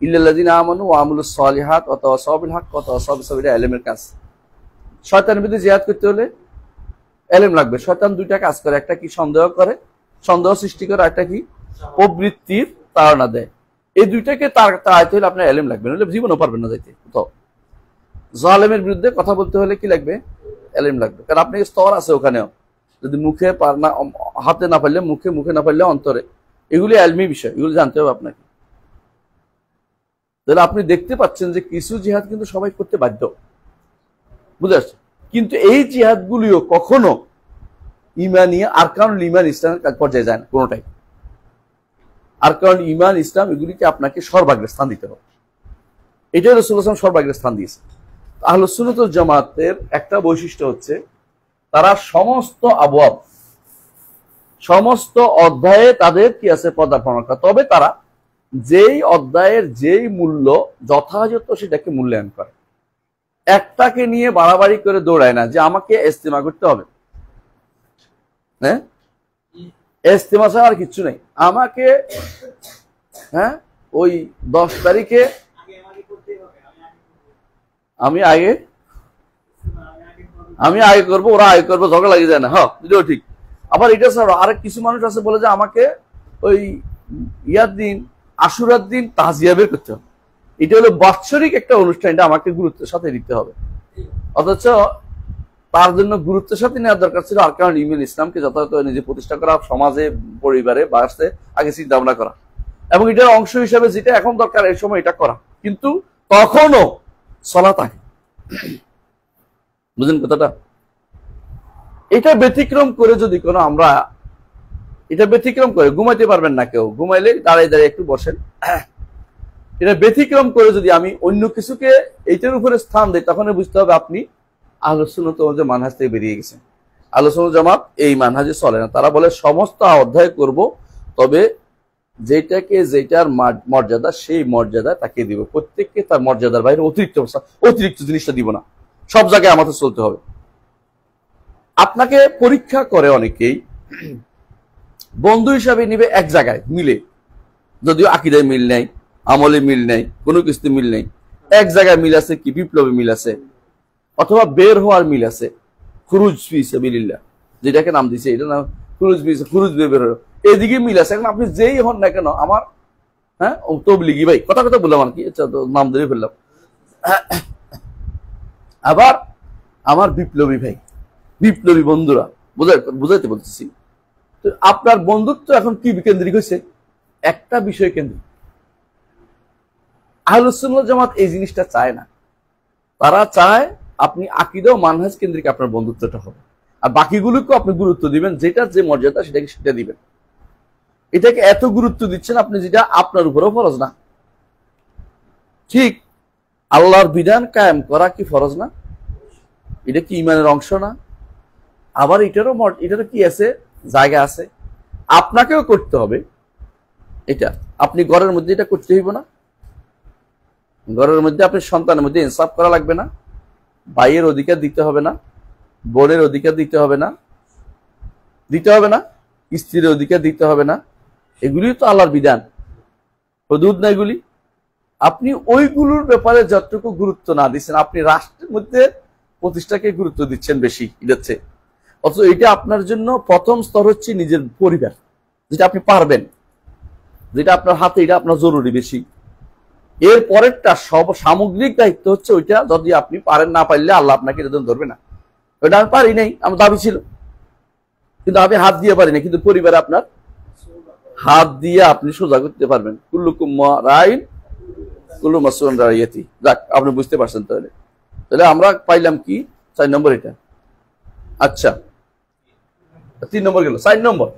ইল্লাল্লাযিনা আমানু ওয়া আমিলুস সালিহাত ওয়া তাওয়াসাউ বিল হক ওয়া তাওয়াসাউ বিস সাবর, এটা এলেমের কাজ। শয়তানের বিরুদ্ধে জিহাদ করতে হলে এলেম লাগবে। শয়তান দুইটা কাজ করে, একটা কি সন্দেহ করে, সন্দেহ সৃষ্টি করে, একটা কি প্রবৃত্তির তাড়না দেয়। এই দুইটাকে তাড়াইতে হলে আপনার এলেম লাগবে, নাহলে জীবনও পারবেন না যাইতে কোথাও। জালেমের বিরুদ্ধে কথা বলতে হলে কি লাগবে? এলেম লাগবে। কারণ আপনি স্তর আছে ওখানেও, যদি মুখে হাতে না পারলে মুখে, মুখে না পারলে অন্তরে, এগুলি এলমি বিষয়, এগুলি জানতে হবে আপনাকে। তাহলে আপনি দেখতে পাচ্ছেন যে কিছু জিহাদ কিন্তু সবাই করতে বাধ্য, বুঝতে পারছেন? কিন্তু এই জিহাদ গুলিও কখনো ইমানিয়া আরকানুল ইমান ইসলামের পর্যায়ে যায় না, কোনোটাই। আরকানুল ইমান ইসলাম এগুলিকে আপনাকে সর্বাগ্রে স্থান দিতে হবে। এটাই রাসূলুল্লাহ সাল্লাল্লাহু আলাইহি ওয়াসাল্লাম সর্বাগ্রে স্থান দিয়েছে। আহলুস সুন্নাত ওয়াল জামাতের একটা বৈশিষ্ট্য হচ্ছে তারা সমস্ত আবওয়াব, সমস্ত অধ্যায়ে তাদের কি আছে? পদার্পণ করা। তবে তারা যেই অধ্যায়ের যেই মূল্য যথাযথ সেটাকে মূল্যায়ন করে, একটাকে নিয়ে বাড়াবাড়ি করে দৌড়ায় না যে আমাকে ইস্তেমা করতে হবে, হ্যাঁ, ইস্তেমা ছাড়া আর কিচ্ছু নেই আমাকে, হ্যাঁ, ওই 10 তারিখে আমি আগে করবো, ওরা আগে করবো, ঝগড়া লাগিয়ে যায় না। হ্যাঁ, বুঝলেও ঠিক। আবার এটা ছাড়া আরেক কিছু মানুষ আছে বলে যে আমাকে ওই ইয়ার দিন, আশুরার দিন তাজিয়া বের করতে হবে। এটা হলো বাৎসরিক একটা অনুষ্ঠান, এটা আমাকে গুরুত্বের সাথে নিতে হবে। অথচ তার জন্য গুরুত্বের সাথে নেওয়ার দরকার ছিল আরকানুল ইমান ইসলামকে যথাযথ নিজে প্রতিষ্ঠা করা, সমাজে, পরিবারে, বাসে আগে চিন্তা ভাবনা করা, এবং এটার অংশ হিসাবে যেটা এখন দরকার এই সময় এটা করা। কিন্তু তখনও সালাত আগে, বুঝলেন কথাটা? এটা ব্যতিক্রম করে যদি কোনো আমরা এটা ব্যতিক্রম করে ঘুমাইতে পারবেন না কেউ, ঘুমাইলে দাঁড়িয়ে দাঁড়িয়ে একটু বসেন। এটা ব্যতিক্রম করে যদি আমি অন্য কিছুকে এইটার উপরে স্থান দিই, তখন বুঝতে হবে আপনি আহলুস সুন্নাত ওয়াল জামাত মানহাজ থেকে বেরিয়ে গেছেন। আহলুস সুন্নাত জামাত এই মানহাজে চলে না। তারা বলে সমস্ত অধ্যায় করব, তবে যেটার মর্যাদা সেই মর্যাদা তাকে দিব, প্রত্যেককে তার মর্যাদার বাইরে অতিরিক্ত জিনিসটা দিব না, সব জায়গায় আমাদের চলতে হবে। আপনাকে পরীক্ষা করে অনেকেই, বন্ধু হিসাবে নিবে এক জায়গায় মিলে, যদিও আকীদায় মিল নাই, আমলে মিল নাই, কোনো কিছুতে মিল নেই, এক জায়গায় মিল আছে, কি বিপ্লবে মিল আছে, অথবা বের হওয়ার মিল আছে, খুরুজ ফি সাবিলিল্লাহ যেটাকে নাম দিছে, এটা নাম খুরুজ বের হওয়া, এদিকে মিল আছে। এখন আপনি যেই হন না কেন, আমার, হ্যাঁ, তবলিগি ভাই, কথা বললাম আর কি, নাম ধরে ফেললাম, আবার আমার বিপ্লবী ভাই, বিপ্লবী বন্ধুরা, বুঝাইতে বলতেছি, তো আপনার বন্ধুত্ব এখন কি কেন্দ্রিক হয়েছে? একটা বিষয় কেন্দ্রিক। আহলুস সুন্নাহ জামাত এই জিনিসটা চায় না। তারা চায় আপনি আকীদা ও মানহাজ কেন্দ্রিক আপনার বন্ধুত্বটা হবে, আর বাকিগুলোকেও আপনি গুরুত্ব দিবেন, যেটা যে মর্যাদা সেটাকে সেটা দিবেন। এটাকে এত গুরুত্ব দিচ্ছেন আপনি যেটা আপনার উপরেও ফরজ না। ঠিক আল্লাহর বিধান কায়েম করা কি ফরজ না? এটা কি ইমানের অংশ না? আবার এটারও কি আছে, জায়গা আছে, আপনাকেও করতে হবে। এটা আপনি ঘরের মধ্যে এটা করতে হইব না? ঘরের মধ্যে আপনি সন্তানের মধ্যে ইনসাফ করা লাগবে না? ভাইয়ের অধিকার দিতে হবে না? বোনের অধিকার দিতে হবে না? স্ত্রীর অধিকার দিতে হবে না? এগুলি তো আল্লাহর বিধান, হুদুদ না এগুলি। আপনি ওইগুলোর ব্যাপারে যতটুকু গুরুত্ব না দিচ্ছেন, আপনি রাষ্ট্রের মধ্যে প্রতিষ্ঠাকে গুরুত্ব দিচ্ছেন বেশি এটাচ্ছে। অথচ এটা আপনার জন্য প্রথম স্তর হচ্ছে নিজের পরিবার, যেটা আপনি পারবেন, যেটা আপনার হাতে, এটা আপনার জরুরি বেশি। এর পরেরটা সব সামগ্রিক দায়িত্ব হচ্ছে ওইটা, যদি আপনি পারেন, না পারলে আল্লাহ আপনাকে এটা ধরবে না। ওইটা আমি পারি নাই, আমার দাবি ছিল, কিন্তু আমি হাত দিয়ে পারি না, কিন্তু পরিবারে আপনার হাত দিয়ে আপনি সোজা করতে পারবেন। কুল্লুকুম রাইন কুল্লু মাসউলুন আন রাইয়াতি। যাক, আপনি বুঝতে পারছেন। তাহলে আমরা পাইলাম কি? 4 নম্বর এটা। আচ্ছা, 3 নম্বর গেল। 4 নম্বর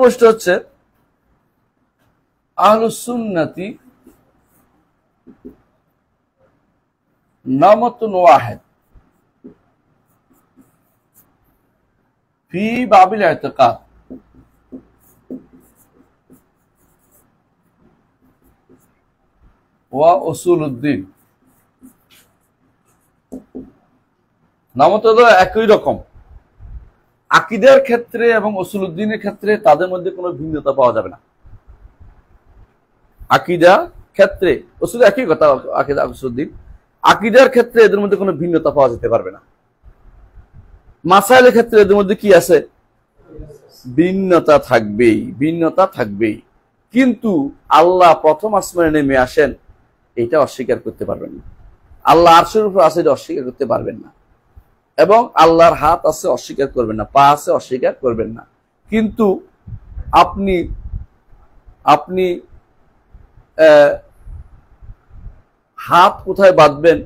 প্রশ্ন হচ্ছে আহলুস সুন্নাতি নামাতুন ওয়াহিদ ফি বাবিল ইতিকাদ ওয়া উসুলুদ্দিন। নামত একই রকম, আকীদার ক্ষেত্রে এবং উসুলুদ্দিনের ক্ষেত্রে তাদের মধ্যে কোনো ভিন্নতা পাওয়া যাবে না। আকীদা ক্ষেত্রে উসুল একই কথা, আকীদা উসুলুদ্দিন। আকীদার ক্ষেত্রে এদের মধ্যে কোনো ভিন্নতা পাওয়া যেতে পারবে না। মাসাইলের ক্ষেত্রে এদের মধ্যে কি আছে? ভিন্নতা থাকবেই। কিন্তু আল্লাহ প্রথম আসমানে নেমে আসেন, এটা অস্বীকার করতে পারবেন না। আল্লাহ আরশের উপর আছে, এটা অস্বীকার করতে পারবেন না। এবং আল্লাহর হাত আছে, অস্বীকার করবেন না। পা আছে, অস্বীকার করবেন না। কিন্তু আপনি হাত কোথায় বাঁধবেন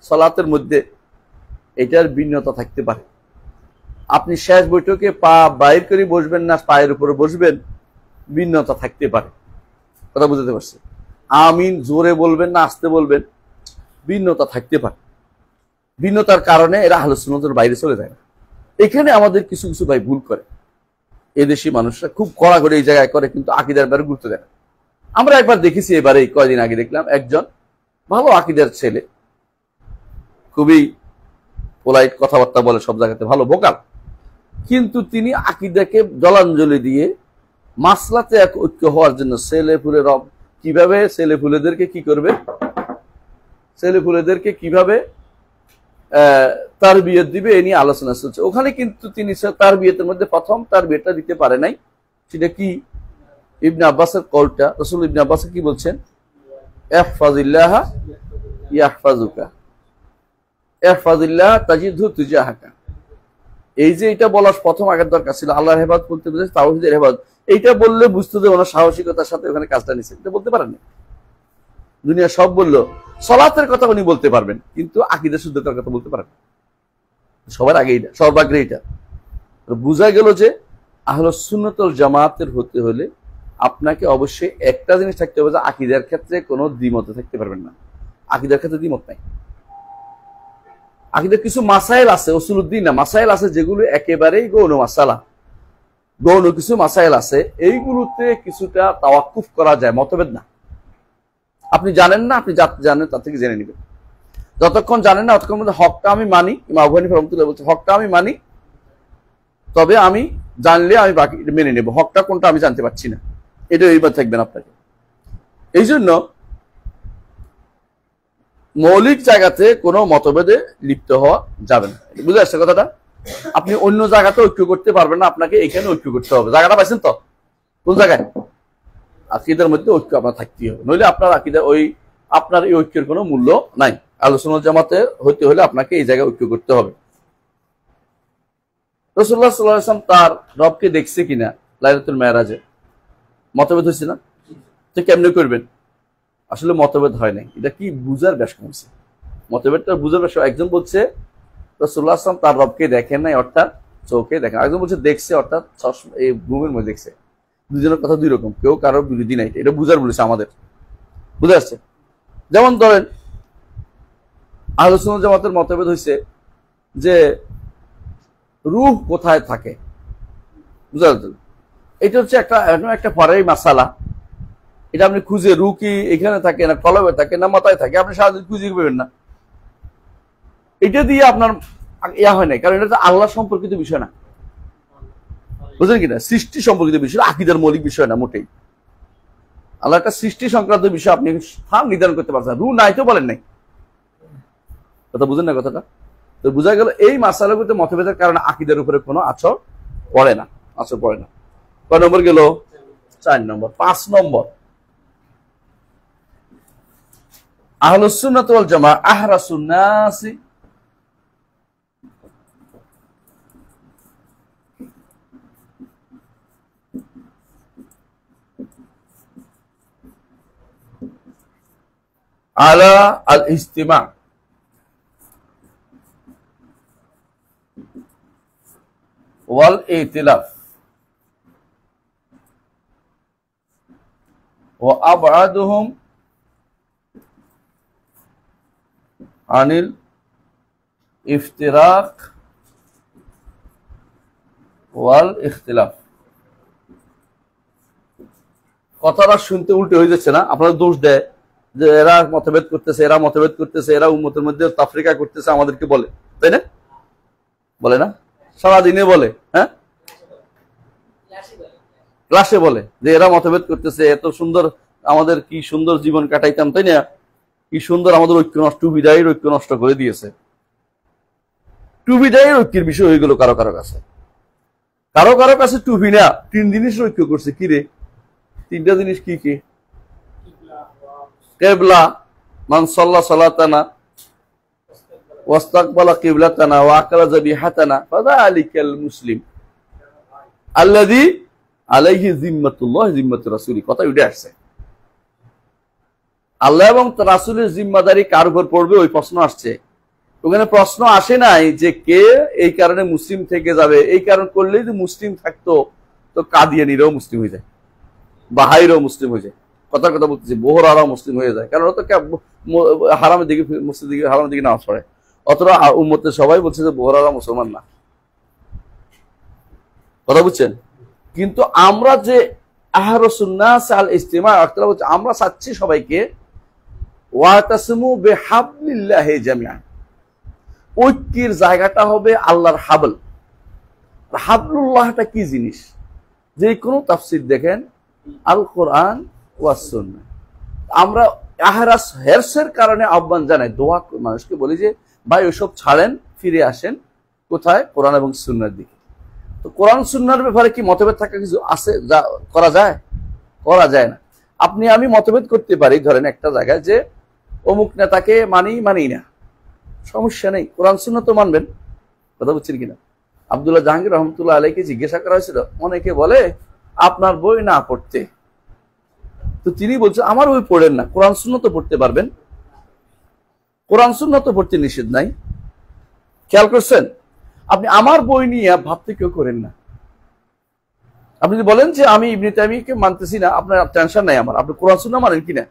সালাতের মধ্যে, এটার ভিন্নতা থাকতে পারে। আপনি শেষ বৈঠকে পা বাইর করে বসবেন না পায়ের উপরে বসবেন, ভিন্নতা থাকতে পারে। কথা বুঝতে পারছি? আমিন জোরে বলবেন না আস্তে বলবেন, ভিন্নতা থাকতে পারে। ভিন্নতার কারণে এরা আহলুস সুন্নাতের বাইরে চলে যায় না। এখানে আমাদের কিছু কিছু ভাই ভুল করে, এদেশি মানুষরা খুব কড়াকড়ি এই জায়গায় করে, কিন্তু আকীদার ব্যাপারে গুরুত্ব দেয় না। আমরা একবার দেখেছি, এবারে কয়দিন আগে দেখলাম, একজন ভালো আকীদার ছেলে, খুবই পোলাইট, কথাবার্তা বলে সব জায়গাতে, ভালো ভোকাল, কিন্তু তিনি আকীদাকে জলাঞ্জলি দিয়ে মাসলাতে এক ঐক্য হওয়ার জন্য কিভাবে ছেলেপুলেদেরকে কিভাবে তারবিয়ত দিবে এ নিয়ে আলোচনা চলছে ওখানে। কিন্তু তিনি তারবিয়তের মধ্যে প্রথম তারবিয়তটা দিতে পারে নাই। সেটা কি? ইবনে আব্বাসের কলটা, রাসূল ইবনে আব্বাস কি বলছেন? ইহফাজিল্লাহ ইয়াহফাজুকা, ইহফাজিল্লাহ তাজিদহু তুজাহাকা। এই যে এটা বলার প্রথম আগের দরকার ছিল, আল্লাহর হেফাজত বলতে বুঝেছে, তাওহীদের হেফাজত। এইটা বললে বুঝতে দেবো না, সাহসিকতার সাথে ওখানে কাজটা নিচ্ছে, এটা বলতে পারেন না। দুনিয়া সব বললো, সালাতের কথা উনি বলতে পারবেন, কিন্তু আকীদা শুদ্ধতার কথা বলতে পারেন সবার আগে। এটা সর্বাগ্রে, এটা বোঝা গেল যে আহলুস সুন্নাত ওয়াল জামাতের হতে হলে আপনাকে অবশ্যই একটা জিনিস থাকতে হবে, যে আকীদার ক্ষেত্রে কোনো দ্বিমত থাকতে পারবেন না। আকীদার ক্ষেত্রে দ্বিমত নাই। আকীদার কিছু মাসাইল আছে, উসুলুদ্দিন না, মাসাইল আছে যেগুলো একেবারেই গৌণ মাসালা, গৌণ কিছু মাসাইল আছে, এইগুলোতে কিছুটা তাওয়াক্কুফ করা যায়, মতভেদ না। আপনি জানেন না, আপনি জানেন তার থেকে জেনে নেবেন। যতক্ষণ জানেন না ততক্ষণ মধ্যে হকটা আমি মানি। ইমাম আবু হানিফা রাহমাতুল্লাহ বলছে, হকটা আমি মানি, তবে আমি জানলে আমি বাকি মেনে নেব। হকটা কোনটা আমি জানতে পারছি না, এটা এইবার থাকবেন আপনাকে। এই জন্য মৌলিক জায়গাতে কোনো মতভেদে লিপ্ত হওয়া যাবে না। বুঝে আসছে কথাটা? আপনি অন্য জায়গাতে ঐক্য করতে পারবেন না, আপনাকে এখানে ঐক্য করতে হবে। জায়গাটা পাইছেন তো? কোন জায়গায়? আকীদার মধ্যে ঐক্য আপনার থাকতেই হবে, নইলে আপনার আকীদা আপনার এই ঐক্যের কোনো মূল্য নাই। আহলুস সুন্নাত জামাতে হইতে হলে আপনাকে এই জায়গায় ঐক্য করতে হবে। রাসূলুল্লাহ সাল্লাল্লাহু আলাইহি ওয়াসাল্লাম তার রবকে দেখছে কিনা লাইলাতুল মেরাজে মতভেদ হয়েছে না? তো কেমনে করবেন? আসলে মতভেদ হয় নাই, এটা কি বুঝার ব্যাস কমছে। মতভেদটা বুঝার ব্যাস, একজন বলছে রাসূলুল্লাহ সাল্লাল্লাহু আলাইহি ওয়াসাল্লাম তার রবকে দেখেন নাই, অর্থাৎ চোখে দেখেন, একজন বলছে দেখছে, অর্থাৎ এই ঘুমের মধ্যে দেখছে। দুজনের কথা দুই রকম, কেউ কারোর বিরোধী নাই, এটা বুঝার বলেছে আমাদের, বুঝে আসছে। যেমন ধরেন আহলুস সুন্নাত জামাতের মতভেদ হয়েছে যে রূহ কোথায় থাকে, বুঝা যাচ্ছে। এটা হচ্ছে একটা পরের মাসালা। এটা আপনি খুঁজে রূহ কি এখানে থাকে না কলবে থাকে না মাথায় থাকে, আপনি সারাদিন খুঁজে পাবেন না। এটা দিয়ে আপনার ইয়া হয় নাই, কারণ এটা তো আল্লাহ সম্পর্কিত বিষয় না, বুঝলেন কিনা? সৃষ্টি সম্পর্কিত বিষয়, আকীদার মৌলিক বিষয় না মোটেই। আল্লাহ একটা সৃষ্টি সংক্রান্ত বিষয় আপনি স্থান নির্ধারণ করতে পারছেন, রূহ নাই তো বলেন নাই, কথা বুঝেন না কথাটা? তো বোঝা গেল এই মাসালাগুলোতে মতভেদের কারণে আকীদার উপরে কোনো আছর পড়ে না। কয় নম্বর গেল? 4 নম্বর। 5 নম্বর, আহলুস সুন্নাত ওয়াল জামাআহ আহরাসুন নাসি আলা আল ইজতিমা ওয়াল ইতিলাফ ওয়া আবআদুহুম আনিল ইফতিরাক ওয়াল ইখতিলাফ। কথাটা শুনতে উল্টে হয়ে যাচ্ছে না? আপনারা দোষ দেয় যে এরা মতভেদ করতেছে, এরা উম্মতের মধ্যে তাফরিকা করতেছে, আমাদেরকে বলে, তাই না? বলে না? সারাদিনে বলে, হ্যাঁ, ক্লাসে বলে যে এরা মতভেদ করতেছে, এত সুন্দর আমাদের কি সুন্দর জীবন কাটাইতাম, তাই না? কি সুন্দর আমাদের ঐক্য নষ্ট, বিদায়ের ঐক্য নষ্ট করে দিয়েছে। বিদায়ের ঐক্যের বিষয় হয়ে গেল কারো কারো কাছে টুপি না, 3 জিনিসের ঐক্য করছে। কি রে? 3টা জিনিস কি কি? কিবলা, মান সাল্লা সালাতানা ওয়াস্তাকবালা কিবলাতানা ওয়া আকালা যাবিহাতানা ফাযালিকাল মুসলিম আল্লাযী আলাইহি জিম্মাতুল্লাহ জিম্মাতুর রাসূলি। কথা উঠে আসছে, আল্লাহ এবং রাসূলের জিম্মাদারি কার উপর পড়বে ওই প্রশ্ন আসছে। ওখানে প্রশ্ন আসে নাই যে কে এই কারণে মুসলিম থেকে যাবে। এই কারণ করলেই যে মুসলিম থাকতো তো কাদিয়ানীরাও মুসলিম হয়ে যায়, বাহাইরাও মুসলিম হয়ে যায়। কথার কথা বলতেছি, বোহরারাও মুসলিম হয়ে যায়, কারণ তো হারামের দিকে হারামের দিকে নামাজ পড়ে। অতটা উম্মতের সবাই বলছে যে বোহরারা মুসলমান না, কথা বুঝছেন? কিন্তু আমরা যে আহরাসুন নাস আল ইজতিমা, আমরা চাচ্ছি সবাইকে ওয়াতাসিমু বিহাবলিল্লাহি জামিআন, ঐক্যের জায়গাটা হবে আল্লাহর হাবল। হাবলুল্লাহটা কি জিনিস? যে কোনো তাফসীর দেখেন, আল কোরআন ওয়াস সুন্নাহ। আমরা আহরাস হেরসের কারণে আহ্বান জানাই, দোয়া মানুষকে বলি যে ভাই ওসব ছাড়েন, ফিরে আসেন কোথায়? কোরআন এবং সুন্নাহর দিকে। তো কোরআন সুন্নাহর ব্যাপারে কি মতভেদ থাকা কিছু আছে? যা করা যায়? করা যায় না। আপনি আমি মতভেদ করতে পারি, ধরেন একটা জায়গায় যে অমুক নেতাকে মানি না, সমস্যা নেই, কোরআন সুন্নাহ তো মানবেন। কথা বুঝছেন কিনা? আব্দুল্লাহ জাহাঙ্গীর রহমতুল্লাহ আলাইকে জিজ্ঞাসা করা হয়েছিল, অনেকে বলে আপনার বই না পড়তে, তো তিনি বলছেন আমার বই পড়েন না, কোরআন সুন্নাহ তো পড়তে পারবেন, কোরআন সুন্নাহ তো পড়তে নিষেধ নাই। খেয়াল করছেন? আপনি আমার বই নিয়ে ভাবতে কেউ করেন না। আপনি যদি বলেন যে আমি ইবনে তাইমিয়াকে মানতেছি না, আপনার টেনশন নাই আমার, আপনি কোরআন সুন্নাহ মানেন কিনা?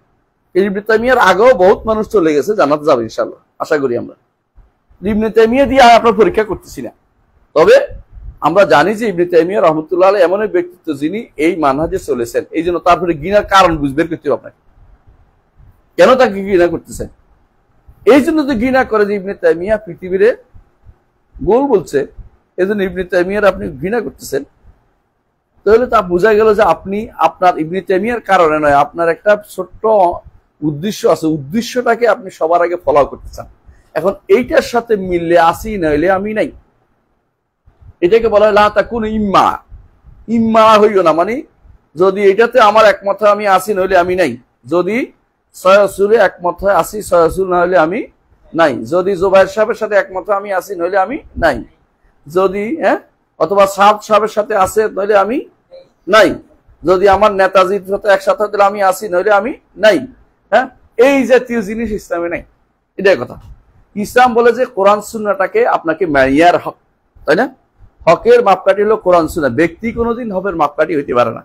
ইবনে তাইমিয়ার আগেও বহুত মানুষ চলে গেছে, জান্নাতে যাবে ইনশাআল্লাহ, আশা করি আমরা। ইবনে তাইমিয়া দিয়ে আপনার পরীক্ষা করতেছি না, তবে আমরা জানি যে ইবনে তাইমিয়া রহমতুল্লাহ আলাইহি এমন এক ব্যক্তিত্ব যিনি এই মানহাজে চলেছেন। এই জন্য তারপরে ঘৃণার কারণ বুঝবেন করতে হবে আপনাকে, কেন তাকে ঘৃণা করতেছেন। এই জন্য তো ঘৃণা করে যে ইবনে তাইমিয়া পৃথিবীরে গোল বলছে, এই জন্য ইবনে তাইমিয়ার আপনি ঘৃণা করতেছেন। তাহলে তা বোঝা গেল যে আপনি আপনার ইবনে তাইমিয়ার কারণে নয়, আপনার একটা ছোট্ট উদ্দেশ্য আছে, উদ্দেশ্যটাকে আপনি সবার আগে ফলো করতে চান। এখন এইটার সাথে মিললে আসি, নইলে আমি নাই। এটাকে বলা হয় লা তাকুনু ইম্মা হইও না, মানে যদি এটাতে আমার একমত হয় আমি আসি, নইলে আমি নাই। যদি ছয় রসুলে একমত হয় আসি, ছয় রসুল না হলে আমি নাই। যদি জুবাইর সাহেবের সাথে একমত হয় আমি আসি, নইলে আমি নাই। যদি অথবা সাদ সাহেবের সাথে আসে, নইলে আমি নাই। যদি আমার নেতাজির সাথে একসাথে তাহলে আমি আসি, নইলে আমি নাই। হ্যাঁ, এই জাতীয় জিনিস ইসলামে নাই, এটাই কথা। ইসলাম বলে যে কোরআন সুন্নাহটাকে আপনাকে মেয়ার হক, তাই না? হকের মাপকাঠি হলো কোরআন সুন্নাহ। ব্যক্তি কোনোদিন হকের মাপকাঠি হইতে পারে না।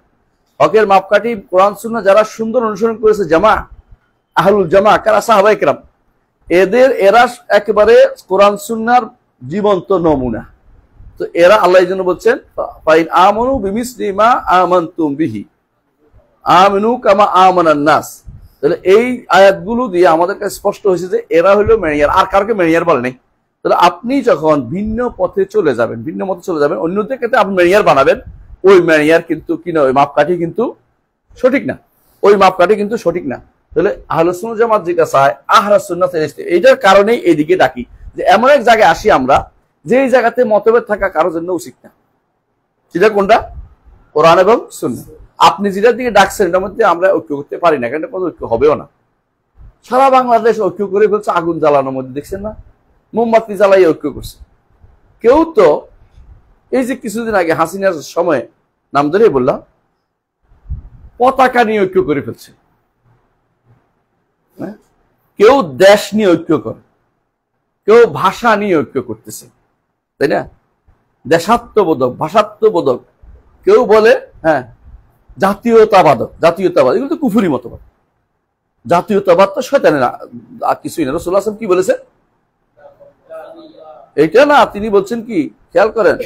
হকের মাপকাঠি কোরআন সুন্নাহ যারা সুন্দর অনুসরণ করেছে, জামা আহলুল জামা, কারা সাহাবায়ে কেরাম, এরা একেবারে কোরআন সুন্নাহর জীবন্ত নমুনা। তো এরা আল্লাহ এই জন্য বলছেন ফাইন আমানু বিমিসলি মা আমানতুম বিহি আমানু কামা আমানান নাস। তাহলে এই আয়াতগুলো দিয়ে আমাদের কাছে স্পষ্ট হয়েছে যে এরা হলো মেয়ার, আর কারকে মেয়ার বলে নাই। তাহলে আপনি যখন ভিন্ন পথে চলে যাবেন, ভিন্ন মতে চলে যাবেন, অন্যদের ক্ষেত্রে আপনি মেয়ার বানাবেন, ওই মেয়ার কিন্তু কি না, ওই মাপকাঠি কিন্তু সঠিক না, ওই মাপকাঠি কিন্তু সঠিক না। তাহলে আহলুস সুন্নাহ জামাত যেটা চায়, আহলাস সুন্নাহ এইটার কারণেই এইদিকে ডাকি যে এমন এক জায়গায় আসি আমরা যেই জায়গাতে মতভেদ থাকা কারোর জন্য উচিত না। সেটা কোনটা? কোরআন এবং সুন্নাহ। আপনি যেটার দিকে ডাকছেন এটার মধ্যে আমরা ঐক্য করতে পারি না, কারণ কোনো ঐক্য হবেও না। সারা বাংলাদেশ ঐক্য করে ফেলছে আগুন জ্বালানোর মধ্যে, দেখছেন না? মোমবাতি জ্বালাই ঐক্য করছে। কেউ তো এই যে কিছুদিন আগে হাসিনার সময় নাম ধরে বললাম, পতাকা নিয়ে ঐক্য করে ফেলছে। কেউ দেশ নিয়ে ঐক্য করে, কেউ ভাষা নিয়ে ঐক্য করতেছে, তাই না? দেশাত্মবোধক, ভাষাত্মবোধক, কেউ বলে জাতীয়তাবাদ, এগুলো তো কুফুরি মতবাদ। জাতীয়তাবাদ তো শয়তানের, আর কিছুই না। রাসূলুল্লাহ সাল্লাল্লাহু আলাইহি ওয়াসাল্লাম কি বলেছেন? এইটা না, তিনি বলছেন কি, খেয়াল করেন,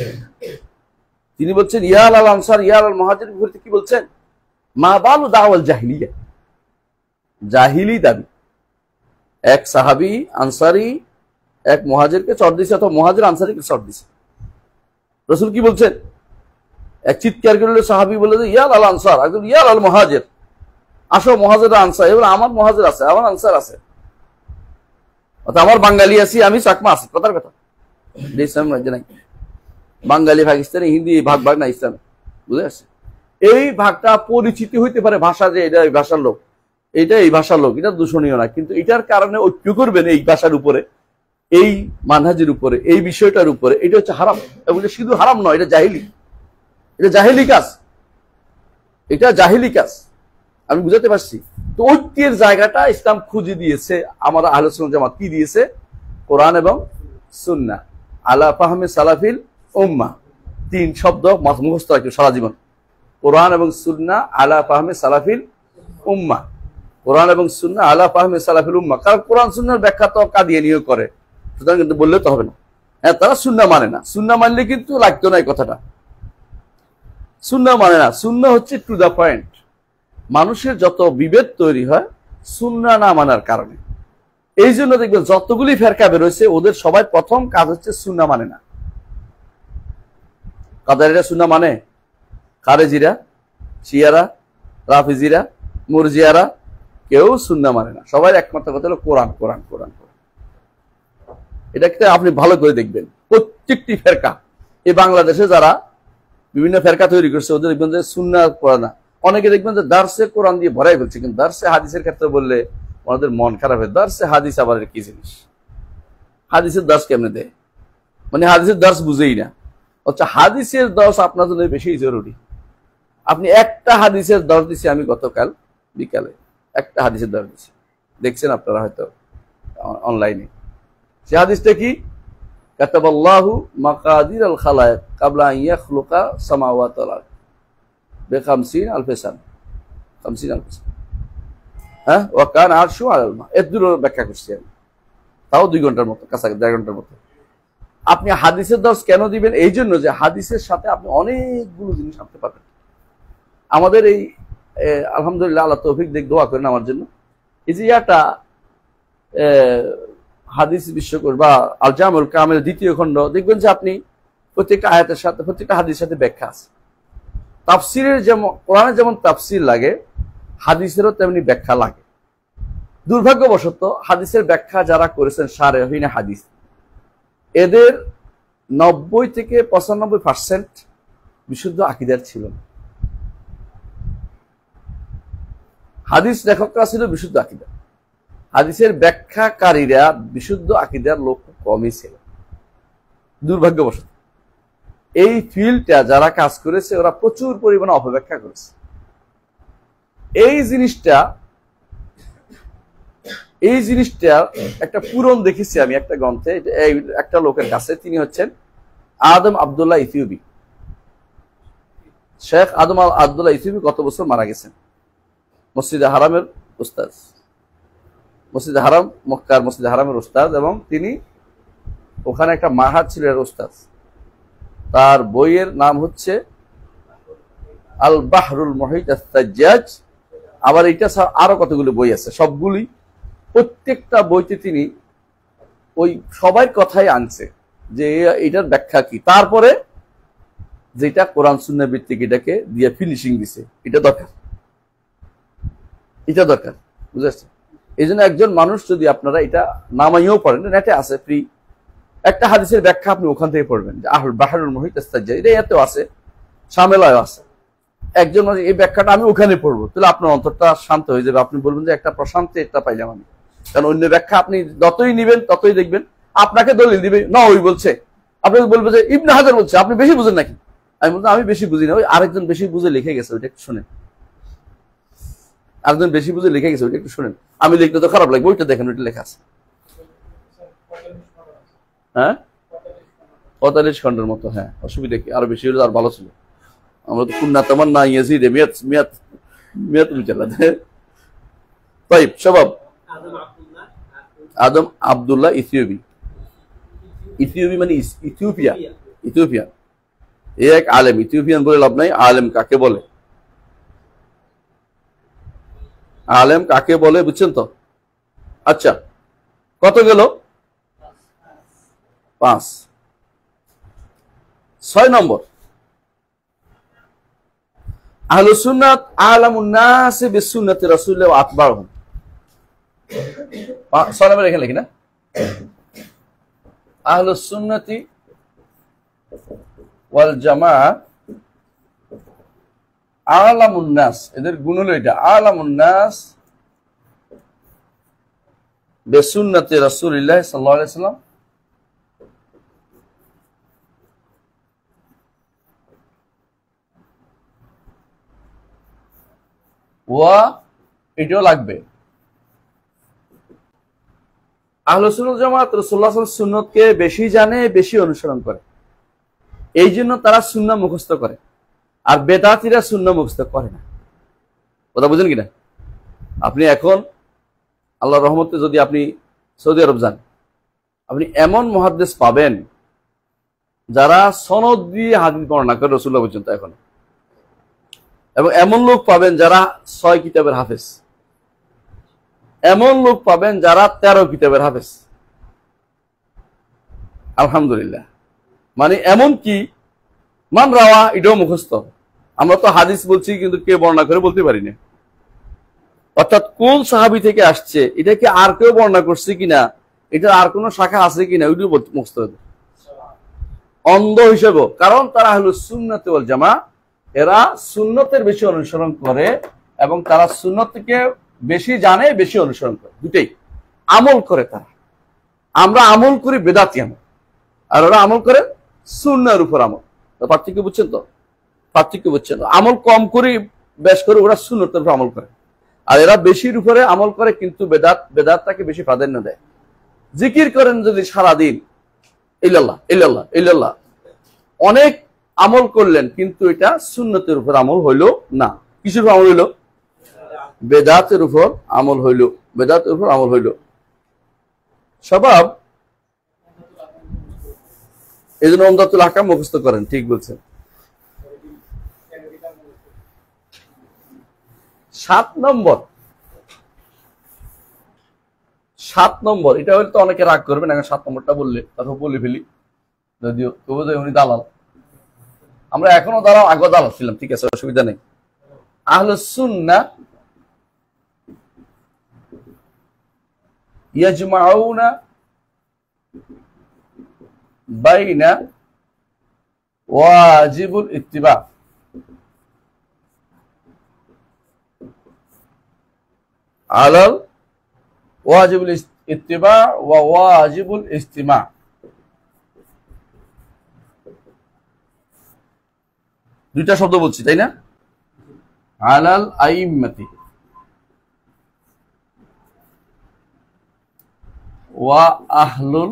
তিনি বলছেন ইয়া আল আনসার ইয়া আল মুহাজির, বিপরীতে কি বলছেন? মা বালু দাওয়াল জাহিলিয়া, জাহিলি দাবি। এক সাহাবী আনসারী এক মুহাজিরকে চড় দিছে, অথবা মুহাজির আনসারীকে চড় দিছে। রাসূল কি বলছেন? এক চিৎকার করলে সাহাবী বলে যে ইয়া আল আনসার, একজন ইয়া আল মুহাজির, আসো মুহাজির আনসার। এবার আমার মুহাজির আছে, আমার আনসার আছে, অর্থাৎ আমার বাঙালি আছি, আমি চাকমা আছি, কথার কথা। ইসলাম রাজ্য নাই, বাঙালি পাকিস্তানি হিন্দি ভাগ ভাগ না ইসলাম, বুঝে আসছে? এই ভাগটা পরিচিতি হইতে পারে, ভাষা যে এটা এই ভাষার লোক, এইটা এই ভাষার লোক, এটা দূষণীয় না, কিন্তু এটার কারণে ঐক্য করবেন এই ভাষার উপরে, এই মানহাজের উপরে, এই বিষয়টার উপরে, এটা হচ্ছে হারাম। এবং এটা শুধু হারাম নয়, এটা জাহিলি, এটা জাহিলি কাজ, এটা জাহিলি কাজ। আমি বুঝাতে পারছি? তো ঐক্যের জায়গাটা ইসলাম খুঁজে দিয়েছে। আমরা আহলে সুন্নাহ জামাত কি দিয়েছে? কোরআন এবং সুন্নাহ আলা ফাহমে সালাফিল উম্মাহ। তিন শব্দ মুখস্থ রাখবে সারা জীবন, কোরআন এবং সুন্নাহ আলা ফাহমে সালাফিল উম্মাহ। কোরআন এবং সুন্নাহ আলা ফাহমে সালাফিল উম্মাহ। কারণ কোরআন সুন্নাহর ব্যাখ্যা তো কাদিয়ানীয় করে, সুতরাং কিন্তু বললে তো হবে না। হ্যাঁ, তারা সুন্নাহ মানে না, সুন্নাহ মানলে কিন্তু লাগতো না এই কথাটা। সুন্নাহ মানে না, সুন্নাহ হচ্ছে টু দ্য পয়েন্ট। মানুষের যত বিভেদ তৈরি হয় সুন্নাহ না মানার কারণে। এই জন্য দেখবেন যতগুলি ফেরকা বেরোয়েছে ওদের সবাই প্রথম কাজ হচ্ছে সুন্নাহ মানে না। কাদারিরা সুন্নাহ মানে, খারেজিরা, শিয়ারা, রাফিজিরা, মুরজিয়ারা, কেউ সুন্নাহ মানে না। সবাই একমাত্র কথা হলো কোরআন, কোরআন, কোরআন, কোরআন। এটাকে আপনি ভালো করে দেখবেন, প্রত্যেকটি ফেরকা, এই বাংলাদেশে যারা বিভিন্ন ফেরকা তৈরি করছে ওদের দেখবেন যে সুন্নাহ পড়ে না। অনেকে দেখবেন যে দার্সে কোরআন দিয়ে ভরাই ফেলছে, কিন্তু দার্সে হাদিসের ক্ষেত্রে বললে ওনাদের মন খারাপ হয়। দার্সে হাদিস আবার কি জিনিস? হাদিসের দার্স কেমনে দেয়? মানে হাদিসের দার্স বুঝেই না। আচ্ছা, হাদিসের দার্স আপনার জন্য বেশি জরুরি। আপনি একটা হাদিসের দার্স দিছি আমি গতকাল বিকালে, একটা হাদিসের দার্স দিছি, দেখছেন আপনারা হয়তো অনলাইনে। সে হাদিসটা কি? কাতাবাল্লাহু মাকাদির আল খালায়েক কাবলা আন ইয়াখলুকা সামাওয়াতি ওয়াল আরদ ব50,000 সানা, 50,000 সানা। হ্যাঁ, ওয়া কানা আরশু আলাল মা। এর দুটো ব্যাখ্যা করছি আমি, তাও 2 ঘন্টার মতো, কাছাকাছি 1.5 ঘন্টার মতো। আপনি হাদিসের দর্শ কেন দিবেন? এই জন্য যে হাদিসের সাথে আপনি অনেকগুলো জিনিস আনতে পারবেন। আমাদের এই আলহামদুলিল্লাহ, আল্লাহ তৌফিক দেখ, দোয়া করেন আমার জন্য। এই যে হাদিস বিশ্বকোষ বা আল জামুল কামেল 2য় খণ্ড, দেখবেন যে আপনি প্রত্যেকটা আয়াতের সাথে, প্রত্যেকটা হাদিসের সাথে ব্যাখ্যা আছে। তাফসিরের যেমন কোরআনে যেমন তাফসির লাগে, হাদিসেরও তেমনি ব্যাখ্যা লাগে। দুর্ভাগ্যবশত হাদিসের ব্যাখ্যা যারা করেছেন শারহিনে হাদিস, এদের 90 থেকে 95% বিশুদ্ধ আকীদার ছিল না। হাদিস লেখকরা ছিল বিশুদ্ধ আকীদা, হাদিসের ব্যাখ্যাকারীরা বিশুদ্ধ আকীদার লোক কমই ছিল দুর্ভাগ্যবশত। এই ফিল্ডটা যারা কাজ করেছে ওরা প্রচুর পরিমাণে অপব্যাখ্যা করেছে। এই জিনিসটা একটা পূরণ দেখেছি আমি একটা গ্রন্থে, একটা লোকের কাছে। তিনি হচ্ছেন আদম আব্দুল্লাহ ইথিওপি। শেখ আদম আব্দুল্লাহ ইথিওপি গত বছর মারা গেছেন। মসজিদে হারামের উস্তাদ, মসজিদে হারাম, মক্কার মসজিদে হারামের উস্তাদ, এবং তিনি ওখানে একটা মাহাদ ছিল এর উস্তাদ। তার বইয়ের নাম হচ্ছে আল বাহরুল মুহিত আস-সাজ্জাজ। আবার এটা আরো কতগুলো বই আছে, সবগুলি প্রত্যেকটা বইতে তিনি ওই সবার কথাই আনছে যে এটার ব্যাখ্যা কি, তারপরে যেটা কোরআন সুন্নাহ ভিত্তিক এটাকে দিয়ে ফিনিশিং দিছে। এটা দরকার, এটা দরকার, বুঝেছে? এই জন্য একজন মানুষ যদি আপনারা এটা নামাইও পড়েন, নেটে আছে ফ্রি, একটা হাদিসের ব্যাখ্যা আপনি ওখান থেকে পড়বেন যে আল বাহরুল মুহিত আস-সাজ্জাজ, এটা এতেও আছে, শামেলায়ও আছে। একজন মানুষ এই ব্যাখ্যাটা আমি ওখানে পড়বো, তাহলে আপনার অন্তরটা শান্ত হয়ে যাবে। আপনি বলবেন যে একটা প্রশান্তি একটা পাইলাম আমি। কারণ অন্য ব্যাখ্যা আপনি যতই নিবেন ততই দেখবেন আপনাকে দলিল দিবে, না ওই বলছে, আপনাকে বলবে যে ইবনে হাজার বলছে, আপনি বেশি বুঝেন নাকি? আমি বলতাম আমি বেশি বুঝি না, ওই আরেকজন বেশি বুঝে লিখে গেছে, ওইটা একটু শুনেন। আরেকজন বেশি বুঝে লিখে গেছে, ওইটা একটু শুনেন। আমি লিখলে তো খারাপ লাগবে, ওইটা দেখেন, ওইটা লেখা আছে। হ্যাঁ, 45 খন্ডের মতো। হ্যাঁ, অসুবিধা কি? আরো বেশি হলে আর ভালো ছিল। আমরা তো কুন্না তামান্না ইয়াজিদে মিয়াত মিয়াত মিয়াত মুজাল্লাদ। তাইব, সবাব আদম আব্দুল্লাহ ইথিওপি। ইথিওপি মানে ইথিওপিয়া, ইথিওপিয়া। এই এক আলেম, ইথিওপিয়ান বলে লাভ নাই। আলেম কাকে বলে? আলেম কাকে বলে বুঝছেন তো? আচ্ছা, কত গেল? 5। 6 নম্বর, আহলুস সুন্নাত আলামুন নাস বিসুন্নতি রাসূলিল্লাহ ওয়া আতবাউহুম। 6 নম্বর এখানে লিখি না, আহলুস সুন্নতি ওয়াল জামাআহ আলামুন নাস, এদের গুণ হলো এটা, আলামুন নাস বিসুন্নতি রাসূলিল্লাহ সাল্লাল্লাহু আলাইহি ওয়াসাল্লাম ওয়া, এটাও লাগবে। আহলুস সুন্নাহ ওয়াল জামাত রাসূলুল্লাহ সাল্লাল্লাহু আলাইহি ওয়াসাল্লাম সুন্নতকে বেশি জানে, বেশি অনুসরণ করে, এই জন্য তারা সুন্নাহ মুখস্থ করে। আর বেদাতীরা সুন্নাহ মুখস্থ করে না। কথা বুঝেন কিনা? আপনি এখন আল্লাহর রহমতে যদি আপনি সৌদি আরব যান, আপনি এমন মুহাদ্দিস পাবেন যারা সনদ দিয়ে হাদিস বর্ণনা করে রাসূলুল্লাহ পর্যন্ত এখন, এবং এমন লোক পাবেন যারা 6 কিতাবের হাফেজ, এমন লোক পাবেন যারা 13 কিতাবের হাফেজ। আলহামদুলিল্লাহ। মানে এমন কি মান রাওয়া এটাও মুখস্থ। আমরা তো হাদিস বলছি কিন্তু কে বর্ণনা করে বলতে পারি না, অর্থাৎ কোন সাহাবী থেকে আসছে, এটা কি আর কেউ বর্ণনা করছে কিনা, এটা আর কোন শাখা আছে কিনা, ওইটাও মুখস্থ হবে অন্ধ হিসেবে। কারণ তারা আহলুস সুন্নাত ওয়াল জামাআহ, এরা সুন্নতের বেশি অনুসরণ করে এবং তারা সুন্নতকে বেশি জানে, বেশি অনুসরণ করে, দুটেই আমল করে তারা। আমরা আমল করি বেদাতি আমল, আর ওরা আমল করে সুন্নাহর উপর আমল। পার্থক্য বুঝছেন তো? পার্থক্য বুঝছেন? আমল কম করি, বেশ করে ওরা সুন্নতের উপর আমল করে, আর এরা বেশির উপরে আমল করে, কিন্তু বেদাতটাকে বেশি প্রাধান্য দেয়। জিকির করেন যদি সারাদিন ইল্লাল্লাহ ইল্লাল্লাহ ইল্লাল্লাহ, অনেক আমল করলেন, কিন্তু এটা সুন্নতের উপর আমল হইল না। কিসের উপর আমল হইল? বেদাতের উপর আমল হইল, বেদাতের উপর আমল হইল। স্বভাব এই জন্য উমদাতুল আহকাম মুখস্থ করেন, ঠিক বলছেন। 7 নম্বর, 7 নম্বর, এটা হলে তো অনেকে রাগ করবেন এখন 7 নম্বরটা বললে, তারপর বলে ফেলি, যদিও তবু উনি দালাল, আমরা এখনো দালাল, আগে দালাল ছিলাম, ঠিক আছে, অসুবিধা নেই। আহলুস সুন্নাহ ইয়াজমাউনা বাইনা ওয়াজিবুল ইত্তিবা আলাল ওয়াজিবুল ইত্তিবা ওয়া ওয়াজিবুল ইস্তিমা। দুইটা শব্দ বলছি তাই না? আলাল আইম্মাতি ওয়া আহলুল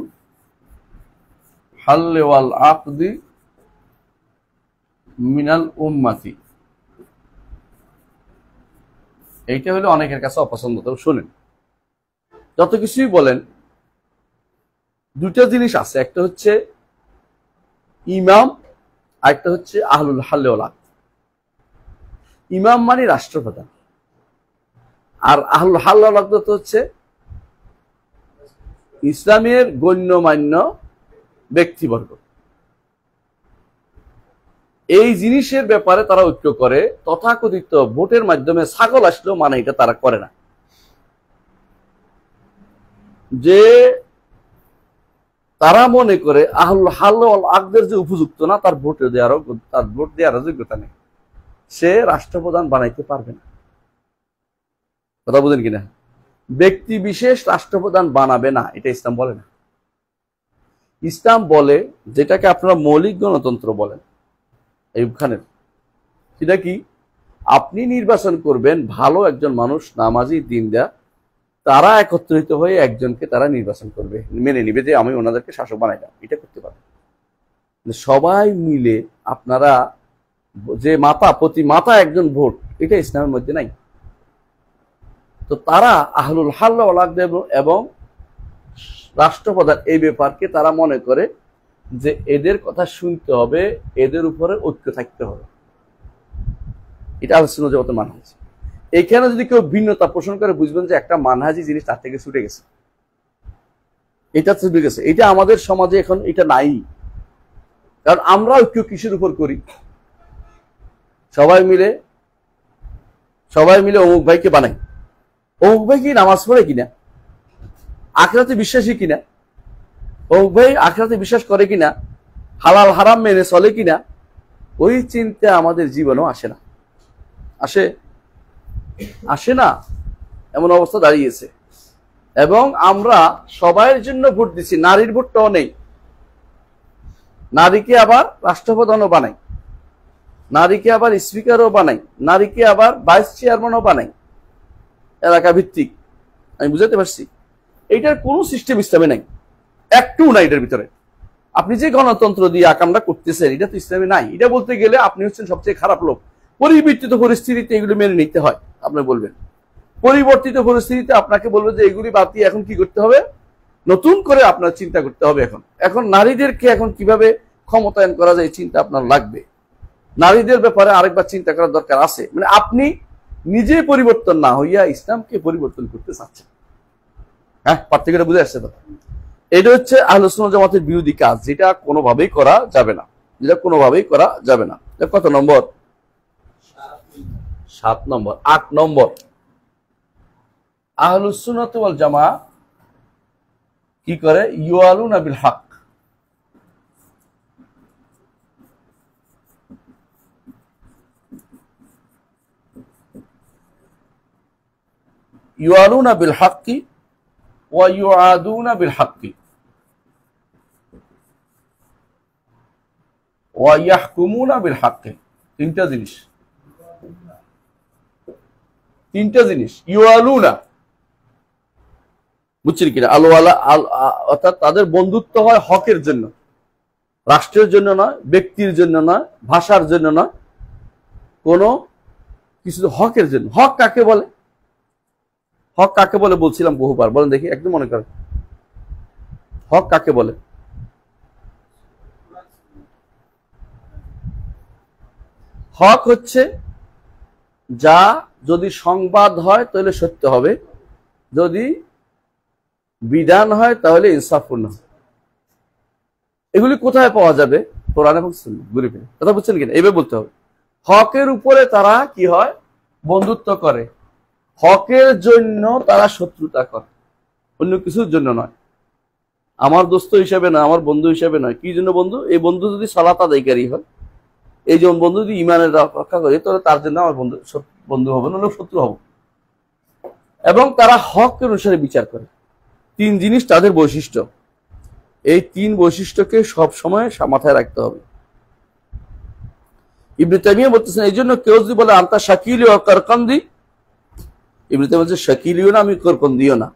হাল্লি ওয়াল আকদি মিনাল উম্মাতি। এইটা হলো অনেকের কাছে অপছন্দ। তবে শোনেন, যত কিছুই বলেন দুটা জিনিস আছে, একটা হচ্ছে ইমাম, আরেকটা হচ্ছে আহলুল হাল্লি ওয়াল আকদ। ইমাম মানে রাষ্ট্রপ্রধান, আর আহলুল হাল্লি ওয়াল আকদ তো হচ্ছে ইসলামের গণ্যমান্য ব্যক্তিবর্গ। এই জিনিসের ব্যাপারে তারা ঐক্য করে। তথাকথিত ভোটের মাধ্যমে ছাগল আসলেও মানে এটা তারা করে না। যে তারা মনে করে আহলুল হাল্লি ওয়াল আকদের যে উপযুক্ত না, তার ভোট দেওয়ার যোগ্যতা নেই, সে রাষ্ট্রপ্রধান বানাইতে পারবে না। কথা বুঝেন কিনা? ব্যক্তি বিশেষ রাষ্ট্রপ্রধান বানাবে না, এটা ইসলাম বলে না। ইসলাম বলে যেটাকে আপনারা মৌলিক গণতন্ত্র বলেন এইখানে, সেটা কি? আপনি নির্বাচন করবেন ভালো একজন মানুষ, নামাজি, দিনদার, তারা একত্রিত হয়ে একজনকে তারা নির্বাচন করবে, মেনে নিবে যে আমি ওনাদেরকে শাসক বানাইলাম। এটা করতে পারবে। সবাই মিলে আপনারা যে প্রতি মাথা একজন ভোট, এটা ইসলামের মধ্যে নাই। তো তারা আহলুল হাল্লি ওয়াল আকদ এবং রাষ্ট্রপ্রধান এই ব্যাপারকে তারা মনে করে যে এদের কথা শুনতে হবে, এদের উপরে ঐক্য থাকতে হবে। এটা আহলে সুন্নাত ওয়াল জামাতের মানহাজ। এখানে যদি কেউ ভিন্নতা পোষণ করে, বুঝবেন যে একটা মানহাজি জিনিস তার থেকে ছুটে গেছে, এটা ছুটে গেছে। এটা আমাদের সমাজে এখন এটা নাই। কারণ আমরা ঐক্য কিসের উপর করি? সবাই মিলে অমুক ভাইকে বানাই। অমুক ভাই কি নামাজ পড়ে কিনা, আখিরাতে বিশ্বাসী কিনা, অমুক ভাই আখিরাতে বিশ্বাস করে কিনা, হালাল হারাম মেনে চলে কিনা, ওই চিন্তা আমাদের জীবনেও আসে না। আসে না, এমন অবস্থা দাঁড়িয়েছে। এবং আমরা সবাইয়ের জন্য ভোট দিচ্ছি, নারীর ভোটটাও নেই। নারীকে আবার রাষ্ট্রপ্রধানও বানাই, নারীকে আবার স্পিকারও বানাই, নারীকে আবার ভাইস চেয়ারম্যানও বানাই, এলাকা ভিত্তিক। আমি বুঝাতে পারছি? এইটার কোনো সিস্টেম ইসলামে নাই, একটু নাই এটার ভিতরে। আপনি যে গণতন্ত্র দিয়ে আকামটা করতেছেন, এটা তো ইসলামে নাই। এটা বলতে গেলে আপনি হচ্ছেন সবচেয়ে খারাপ লোক। পরিবর্তিত পরিস্থিতিতে এগুলো মেনে নিতে হয়, আপনি বলবেন। পরিবর্তিত পরিস্থিতিতে আপনাকে বলবে যে এগুলি বাদ দিয়ে এখন কি করতে হবে, নতুন করে আপনার চিন্তা করতে হবে। এখন নারীদেরকে এখন কিভাবে ক্ষমতায়ন করা যায়, চিন্তা আপনার লাগবে। নারীদের ব্যাপারে আরেকবার চিন্তা করার দরকার আছে। মানে আপনি নিজে পরিবর্তন না হইয়া ইসলামকে পরিবর্তন করতে চাচ্ছেন। হ্যাঁ, পার্থক্যটা বুঝে আসছে তো? এটা হচ্ছে আহলে সুন্নাত ওয়াল জামাতের বিরোধী কাজ, যেটা কোনোভাবেই করা যাবে না, যেটা কোনোভাবেই করা যাবে না। কত নম্বর? 7 নম্বর। 8 নম্বর, আহলে সুন্নাত ওয়াল জামাত কি করে? ইউআলুনা বিল হক। ইউআলুনা বিল হক্কি ওয়া ইউআদুনা বিল হক্কি ওয়া ইয়াহকুমুনা বিল হক্কি। তিনটা জিনিস। ইউআলুনা, বুঝছেন কিনা? আলোয়ালা, অর্থাৎ তাদের বন্ধুত্ব হয় হকের জন্য, রাষ্ট্রের জন্য নয়, ব্যক্তির জন্য নয়, ভাষার জন্য নয়, কোনো কিছু হকের জন্য। হক কাকে বলে? হক কাকে বলে বলছিলাম বহুবার, বলেন দেখি, একদম মনে করেন। হক কাকে বলে? হক হচ্ছে যা যদি সংবাদ হয় তাহলে সত্য হবে, যদি বিধান হয় তাহলে ইনসাফপূর্ণ হবে। এগুলি কোথায় পাওয়া যাবে? কোরআন এবং সুন্নাহ। ঘুরে ফিরে কথা বুঝছেন কিনা? এইভাবে বলতে হবে। হকের উপরে তারা কি হয়? বন্ধুত্ব করে। হকের জন্য তারা শত্রুতা করে, অন্য কিছুর জন্য নয়। আমার দোস্ত হিসাবে নয়, আমার বন্ধু হিসাবে নয়। কি জন্য বন্ধু? এই বন্ধু যদি সালাত আদায়কারী হয়, এই যেমন বন্ধু যদি ইমানের রক্ষা করে, তাহলে তার জন্য আমার বন্ধু হবো, নাহলে শত্রু হবো। এবং তারা হক অনুসারে বিচার করে। তিন জিনিস তাদের বৈশিষ্ট্য, এই তিন বৈশিষ্ট্যকে সব সময় মাথায় রাখতে হবে। ইবনে তাইমিয়া বলতেছেন এই জন্য কেউ যদি বলে আনতা শাকিলি ও করকন্দি, ইবনে তাইমিয়া বলছে শাকিলিও না আমি করকন্দিও না,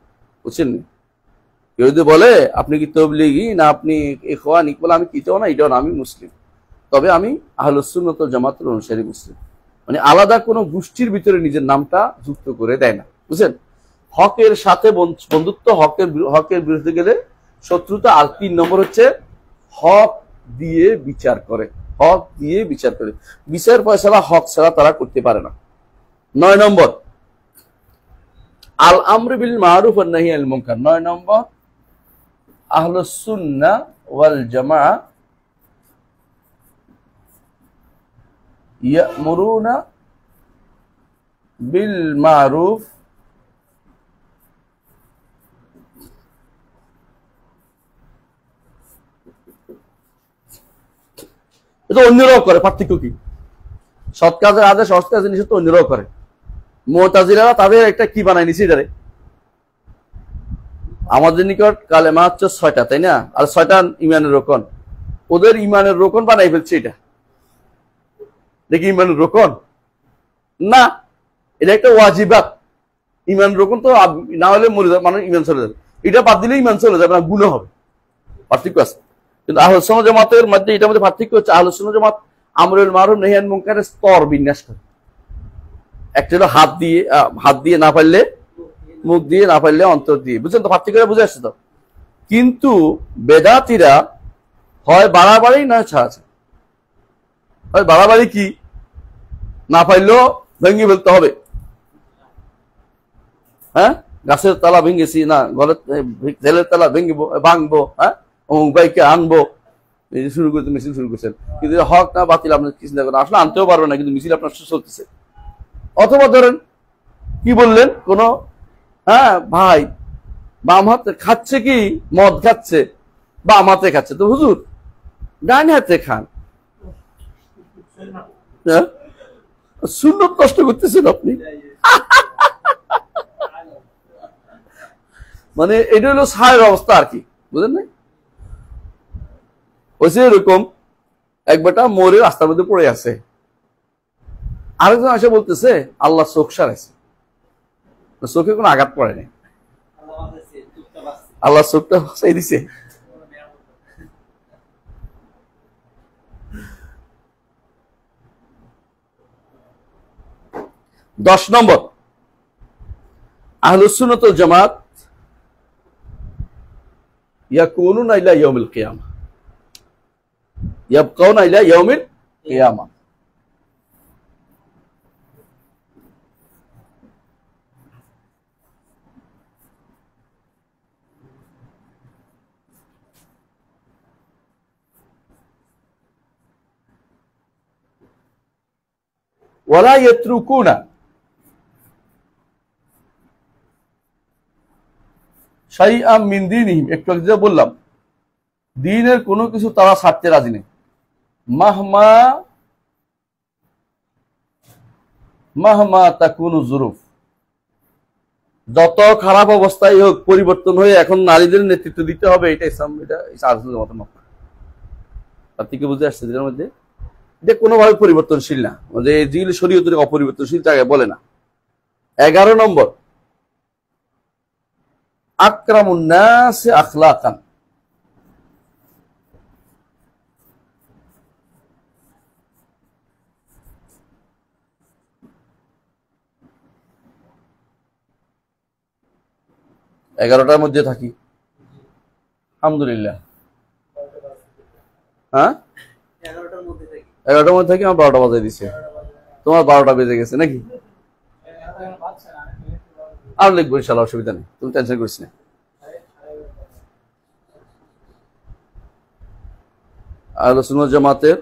বুঝছেন? কেউ যদি বলে আপনি কি তবলিগি না আপনি ইখওয়ানি, বলে আমি কিটাও না এটাও না, আমি মুসলিম, তবে আমি আহলুস সুন্নাত ওয়াল জামাতের অনুসারী মুসলিম। মানে আলাদা কোনো গোষ্ঠীর ভিতরে নিজের নামটা যুক্ত করে দেয় না, বুঝছেন? হকের সাথে বন্ধুত্ব, হকের বিরুদ্ধে গেলে শত্রুতা। আর 3 নম্বর হচ্ছে হক দিয়ে বিচার করে, হক দিয়ে বিচার করে, বিচার ফয়সালা হক ছাড়া তারা করতে পারে না। 9 নম্বর আল আমরু বিল মারুফ ওয়ান নাহি আনিল মুনকার। 9 নম্বর আহলুস সুন্নাহ ওয়াল জামাআহ ইয়ামুরুনা বিল মারুফ এটা অন্যরাও করে। পার্থক্য কি? সৎ কাজের আদেশ, অসৎ কাজের নিষেধ অন্যরাও করে। মুতাজিলারা তাদের একটা কি বানায় নিছে এটারে, আমাদের নিকট কালেমা হচ্ছে 6টা, তাই না? আর 6টা ইমানের রোকন, ওদের ইমানের রোকন বানাই ফেলছে। এটা দেখি ইমানের রোকন না, এটা একটা ওয়াজিবাত। ইমান রোকন তো না হলে মরে যাবে, মানে ইমান চলে যাবে। এটা বাদ দিলে ইমান চলে যাবে না, গুনাহ হবে। পার্থক্য আছে। কিন্তু আহলুস সুন্নাহ জামাতের মধ্যে এটার মধ্যে পার্থক্য হচ্ছে আহলুস সুন্নাহ জামাত আমরুল মারুফ নাহি আনিল মুনকারের স্তর বিন্যাস করে। একটা হলো হাত দিয়ে না পারলে মুখ দিয়ে, না পারলে অন্তর দিয়ে, বুঝছেন তো? পার্থক্য বুঝে আসছে তো? কিন্তু বেদাতীরা হয় বাড়াবাড়ি না ছাড়াছে। হয় বাড়াবাড়ি কি, না পারলেও ভেঙে ফেলতে হবে। হ্যাঁ, গাছের তালা ভেঙেছি না, জেলের তালা ভাঙবো, হ্যাঁ, অমুক ভাইকে আনবো, শুরু করতে মিছিল শুরু করছেন। কিন্তু হক না বাতিল আপনার কি চিন্তা করেন, আসলে আনতেও পারবে না, কিন্তু মিছিল আপনার চলতেছে। অথবা ধরেন কি বললেন, কোন হ্যাঁ ভাই বাম হাতে খাচ্ছে, কি মদ খাচ্ছে, বাম হাতে খাচ্ছে, তো হুজুর ডান হাতে খান। সুন্নত কষ্ট করতেছেন আপনি। মানে এটা হলো ছায়ের অবস্থা আর কি, বুঝলেন না? ওইসে এরকম এক বেটা মোড়ে রাস্তার মধ্যে পড়ে আছে, আরেকজন এসে বলতেছে আল্লাহ চোখ সারাইছে, চোখে কোনো আঘাত পড়েনি, আল্লাহ চোখটা চাই দিছে। দশ নম্বর আহলুস সুন্নাত ওয়াল জামাত ইয়াকুনুনা ইলা ইয়াউমিল কিয়ামা, ইয়াবকাউনা ইলা ইয়াউমিল কিয়ামা। ওয়ালা ইয়াতরুকুনা শাইআম মিন দীনিহিম, একটু আগে বললাম দ্বীনের কোনো কিছু তারা ছাড়তে রাজি নেই। মাহমা তাকুনু যুরুফ, যত খারাপ অবস্থায় হোক পরিবর্তন হয়ে এখন নারীদের নেতৃত্ব দিতে হবে, এটা ইসলাম, এটা আহলুস মত। আপনি কি বুঝে আসছে? এর মধ্যে এটা কোনোভাবে পরিবর্তনশীল না, যে যেগুলি শরীয়তের অপরিবর্তনশীল তাকে বলে না। 11 নম্বর আকরামুন নাস আখলাকান, এগারোটার মধ্যে থাকি আলহামদুলিল্লাহ। হ্যাঁ, 11টার মধ্যে থাকি, আমার 12টা বাজে দিছে, তোমার 12টা বেজে গেছে নাকি? আর লিখবো ইনশাআল্লাহ, অসুবিধা নেই, তুমি টেনশন করিস না। আহলুস সুন্নাহ জামাতের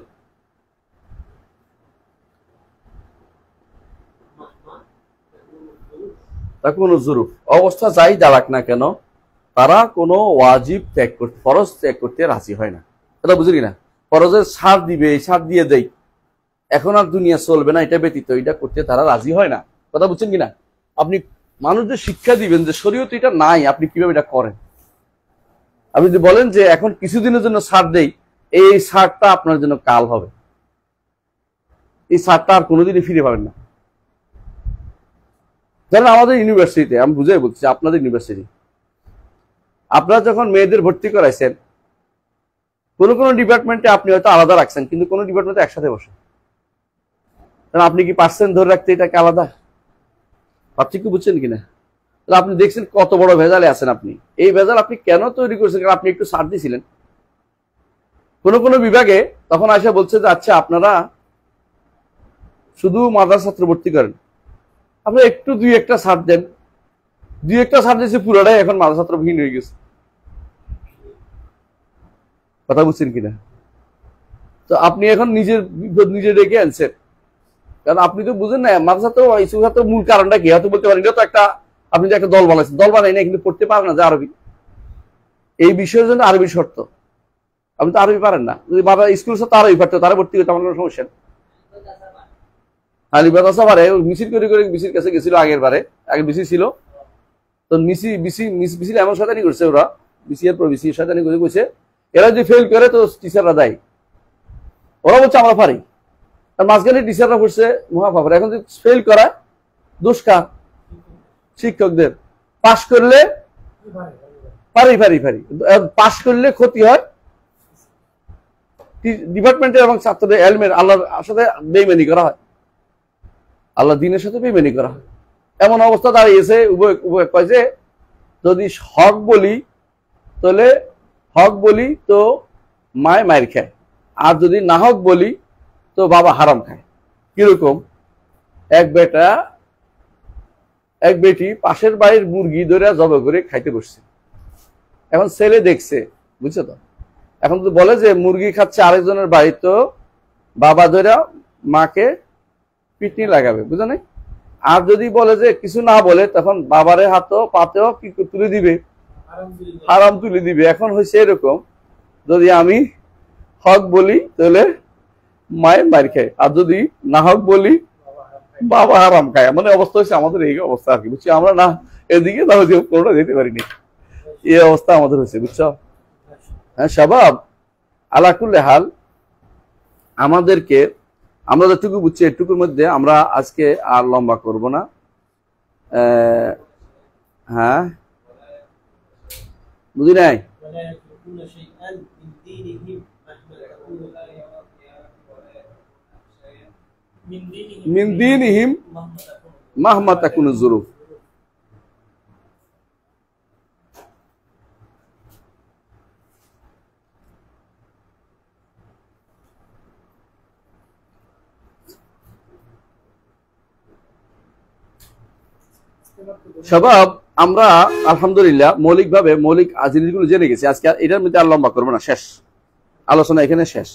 তাকুনু যুরুফ, অবস্থা যাই দাঁড়াক না কেন তারা কোনো ওয়াজিব ত্যাগ করতে, ফরজ ত্যাগ করতে রাজি হয় না। কথা বুঝলি না? ফরজের ছাড় দিবে, ছাড় দিয়ে দেয়, এখন আর দুনিয়া চলবে না, এটা ব্যতীত এটা করতে তারা রাজি হয় না। কথা বুঝছেন কিনা? আপনি মানুষদের শিক্ষা দিবেন যে শরীয়তে এটা নাই, আপনি কিভাবে এটা করেন। আপনি যদি বলেন যে এখন কিছুদিনের জন্য ছাড় দেই, এই ছাড়টা আপনার জন্য কাল হবে, এই ছাড়টা আর কোনোদিনই ফিরে পাবেন না। ধরেন আমাদের ইউনিভার্সিটিতে, আমি বুঝাই বলছি, আপনাদের ইউনিভার্সিটি, আপনারা যখন মেয়েদের ভর্তি করাইছেন, কোনো কোনো ডিপার্টমেন্টে আপনি হয়তো আলাদা রাখছেন, কিন্তু কোনো ডিপার্টমেন্টে একসাথে বসে, কারণ আপনি কি পারছেন ধরে রাখতে এটাকে আলাদা? ভাবছি কি, বুঝছেন কিনা? তাহলে আপনি দেখছেন কত বড় ভেজালে আছেন আপনি। এই ভেজাল আপনি কেন তৈরি করেছেন? কারণ আপনি একটু ছাড় দিয়েছিলেন কোনো কোনো বিভাগে। তখন আসে বলছে যে আচ্ছা আপনারা শুধু মাদ্রাসা ছাত্র ভর্তি করেন, আপনি একটু দুই একটা ছাড় দেন। দুই একটা ছাড় দিয়েছে, পুরোটাই এখন মাদ্রাসা ছাত্র ভিন্ন হয়ে গেছে। কথা বুঝছেন কিনা? তো আপনি এখন নিজের বিপদ নিজে ডেকে আনছেন, কারণ আপনি তো বুঝেন না মাদ্রাসা তো ইসলাম ছাত্র মূল কারণটা কি। হয়তো বলতে পারেন এটা তো একটা, আপনি যে একটা দল বানাইছেন, দল বানাই না কিন্তু পড়তে পারেন না যে আরবি, এই বিষয়ের জন্য আরবি শর্ত। আপনি তো আরবি পারেন না, যদি বাবা স্কুল তো আরবি পারতো, তারা ভর্তি করতে আমার কোনো সমস্যা নেই। আলিবাদ আসা পারে, মিছিল করে করে বিসির কাছে গেছিল আগের বারে, আগে বিসি ছিল তো বিসি এমন শয়তানি করছে ওরা, বিসি এর পর বিসি শয়তানি করে কইছে এরা যদি ফেল করে তো টিচাররা দায়ী। ওরা বলছে আমরা পারি, আর মাঝখানে টিচাররা করছে মহাপাপড়। এখন যদি ফেল করা দোষ কার? শিক্ষকদের। পাশ করলে পারি পারি পারি, পাশ করলে ক্ষতি হয় ডিপার্টমেন্টের এবং ছাত্রদের, এলমের, আল্লাহর সাথে বেইমানি করা হয়, আল্লাহ দিনের সাথে বেইমানি করা হয়। এমন অবস্থা দাঁড়িয়েছে উভয় উভয় কয় যে যদি হক বলি তাহলে হক বলি তো মায় মায়ের খায়, আর যদি না হক বলি তো বাবা হারাম খায়। কিরকম? এক বেটি পাশের বাড়ির মুরগি ধরে জবাই করে খাইতে বসছে। এখন ছেলে দেখছে, বুঝছো তো, এখন যদি বলে যে মুরগি খাচ্ছে আরেকজনের বাড়ি, তো বাবা ধরে মাকে পিটনি লাগাবে, বুঝো নাই? আর যদি বলে যে কিছু না বলে, তখন বাবারে হাতও পাতেও কি তুলে দিবে, হারাম তুলে দিবে। এখন হয়েছে এরকম, যদি আমি হক বলি তাহলে মায়ের মার খায়, আর যদি না হক বলি বাবা হারাম খায়। মানে অবস্থা হচ্ছে আমাদের এই অবস্থা আর কি, বুঝছি? আমরা না এদিকে না ওদিকে কোনোটা যেতে পারিনি, এই অবস্থা আমাদের হয়েছে, বুঝছো? হ্যাঁ শাবাব, আলাকুল্লে হাল আমাদেরকে, আমরা যতটুকু বুঝছি এটুকুর মধ্যে আমরা আজকে আর লম্বা করব না। হ্যাঁ বুঝি নাই? মিন দীনিহিম মাহমা তাকুনু যুরুফ। শাবাব, আমরা আলহামদুলিল্লাহ মৌলিকভাবে মৌলিক জিনিসগুলো জেনে গেছি। আজকে এটার মধ্যে আর লম্বা করবো না, শেষ আলোচনা এখানে শেষ।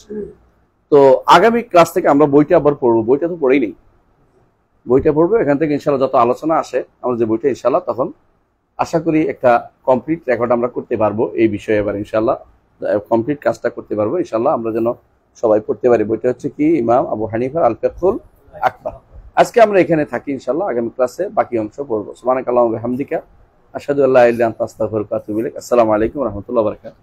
তো আগামী ক্লাস থেকে আমরা বইটা আবার পড়বো। বইটা তো পড়েই নেই, বইটা পড়বো। এখান থেকে ইনশাল্লাহ যত আলোচনা আসে আমরা যে বইটা, ইনশাল্লাহ তখন আশা করি একটা কমপ্লিট রেকর্ড আমরা করতে পারবো এই বিষয়ে। এবার ইনশাল্লাহ কমপ্লিট কাজটা করতে পারবো ইনশাল্লাহ, আমরা যেন সবাই পড়তে পারি। বইটা হচ্ছে কি? ইমাম আবু হানিফা আল ফিকহুল আকবার। আজকে আমরা এখানে থাকি, ইনশাল্লাহ আগামী ক্লাসে বাকি অংশ পড়বো। সুবহানাকাল্লাহুম্মা ওয়া বিহামদিকা আশহাদু আল্লা ইলাহা ইল্লা আনতা আস্তাগফিরুকা ওয়া আতুবু ইলাইক। আসসালামু আলাইকুম ওয়া রাহমাতুল্লাহি ওয়া বারাকাতুহু।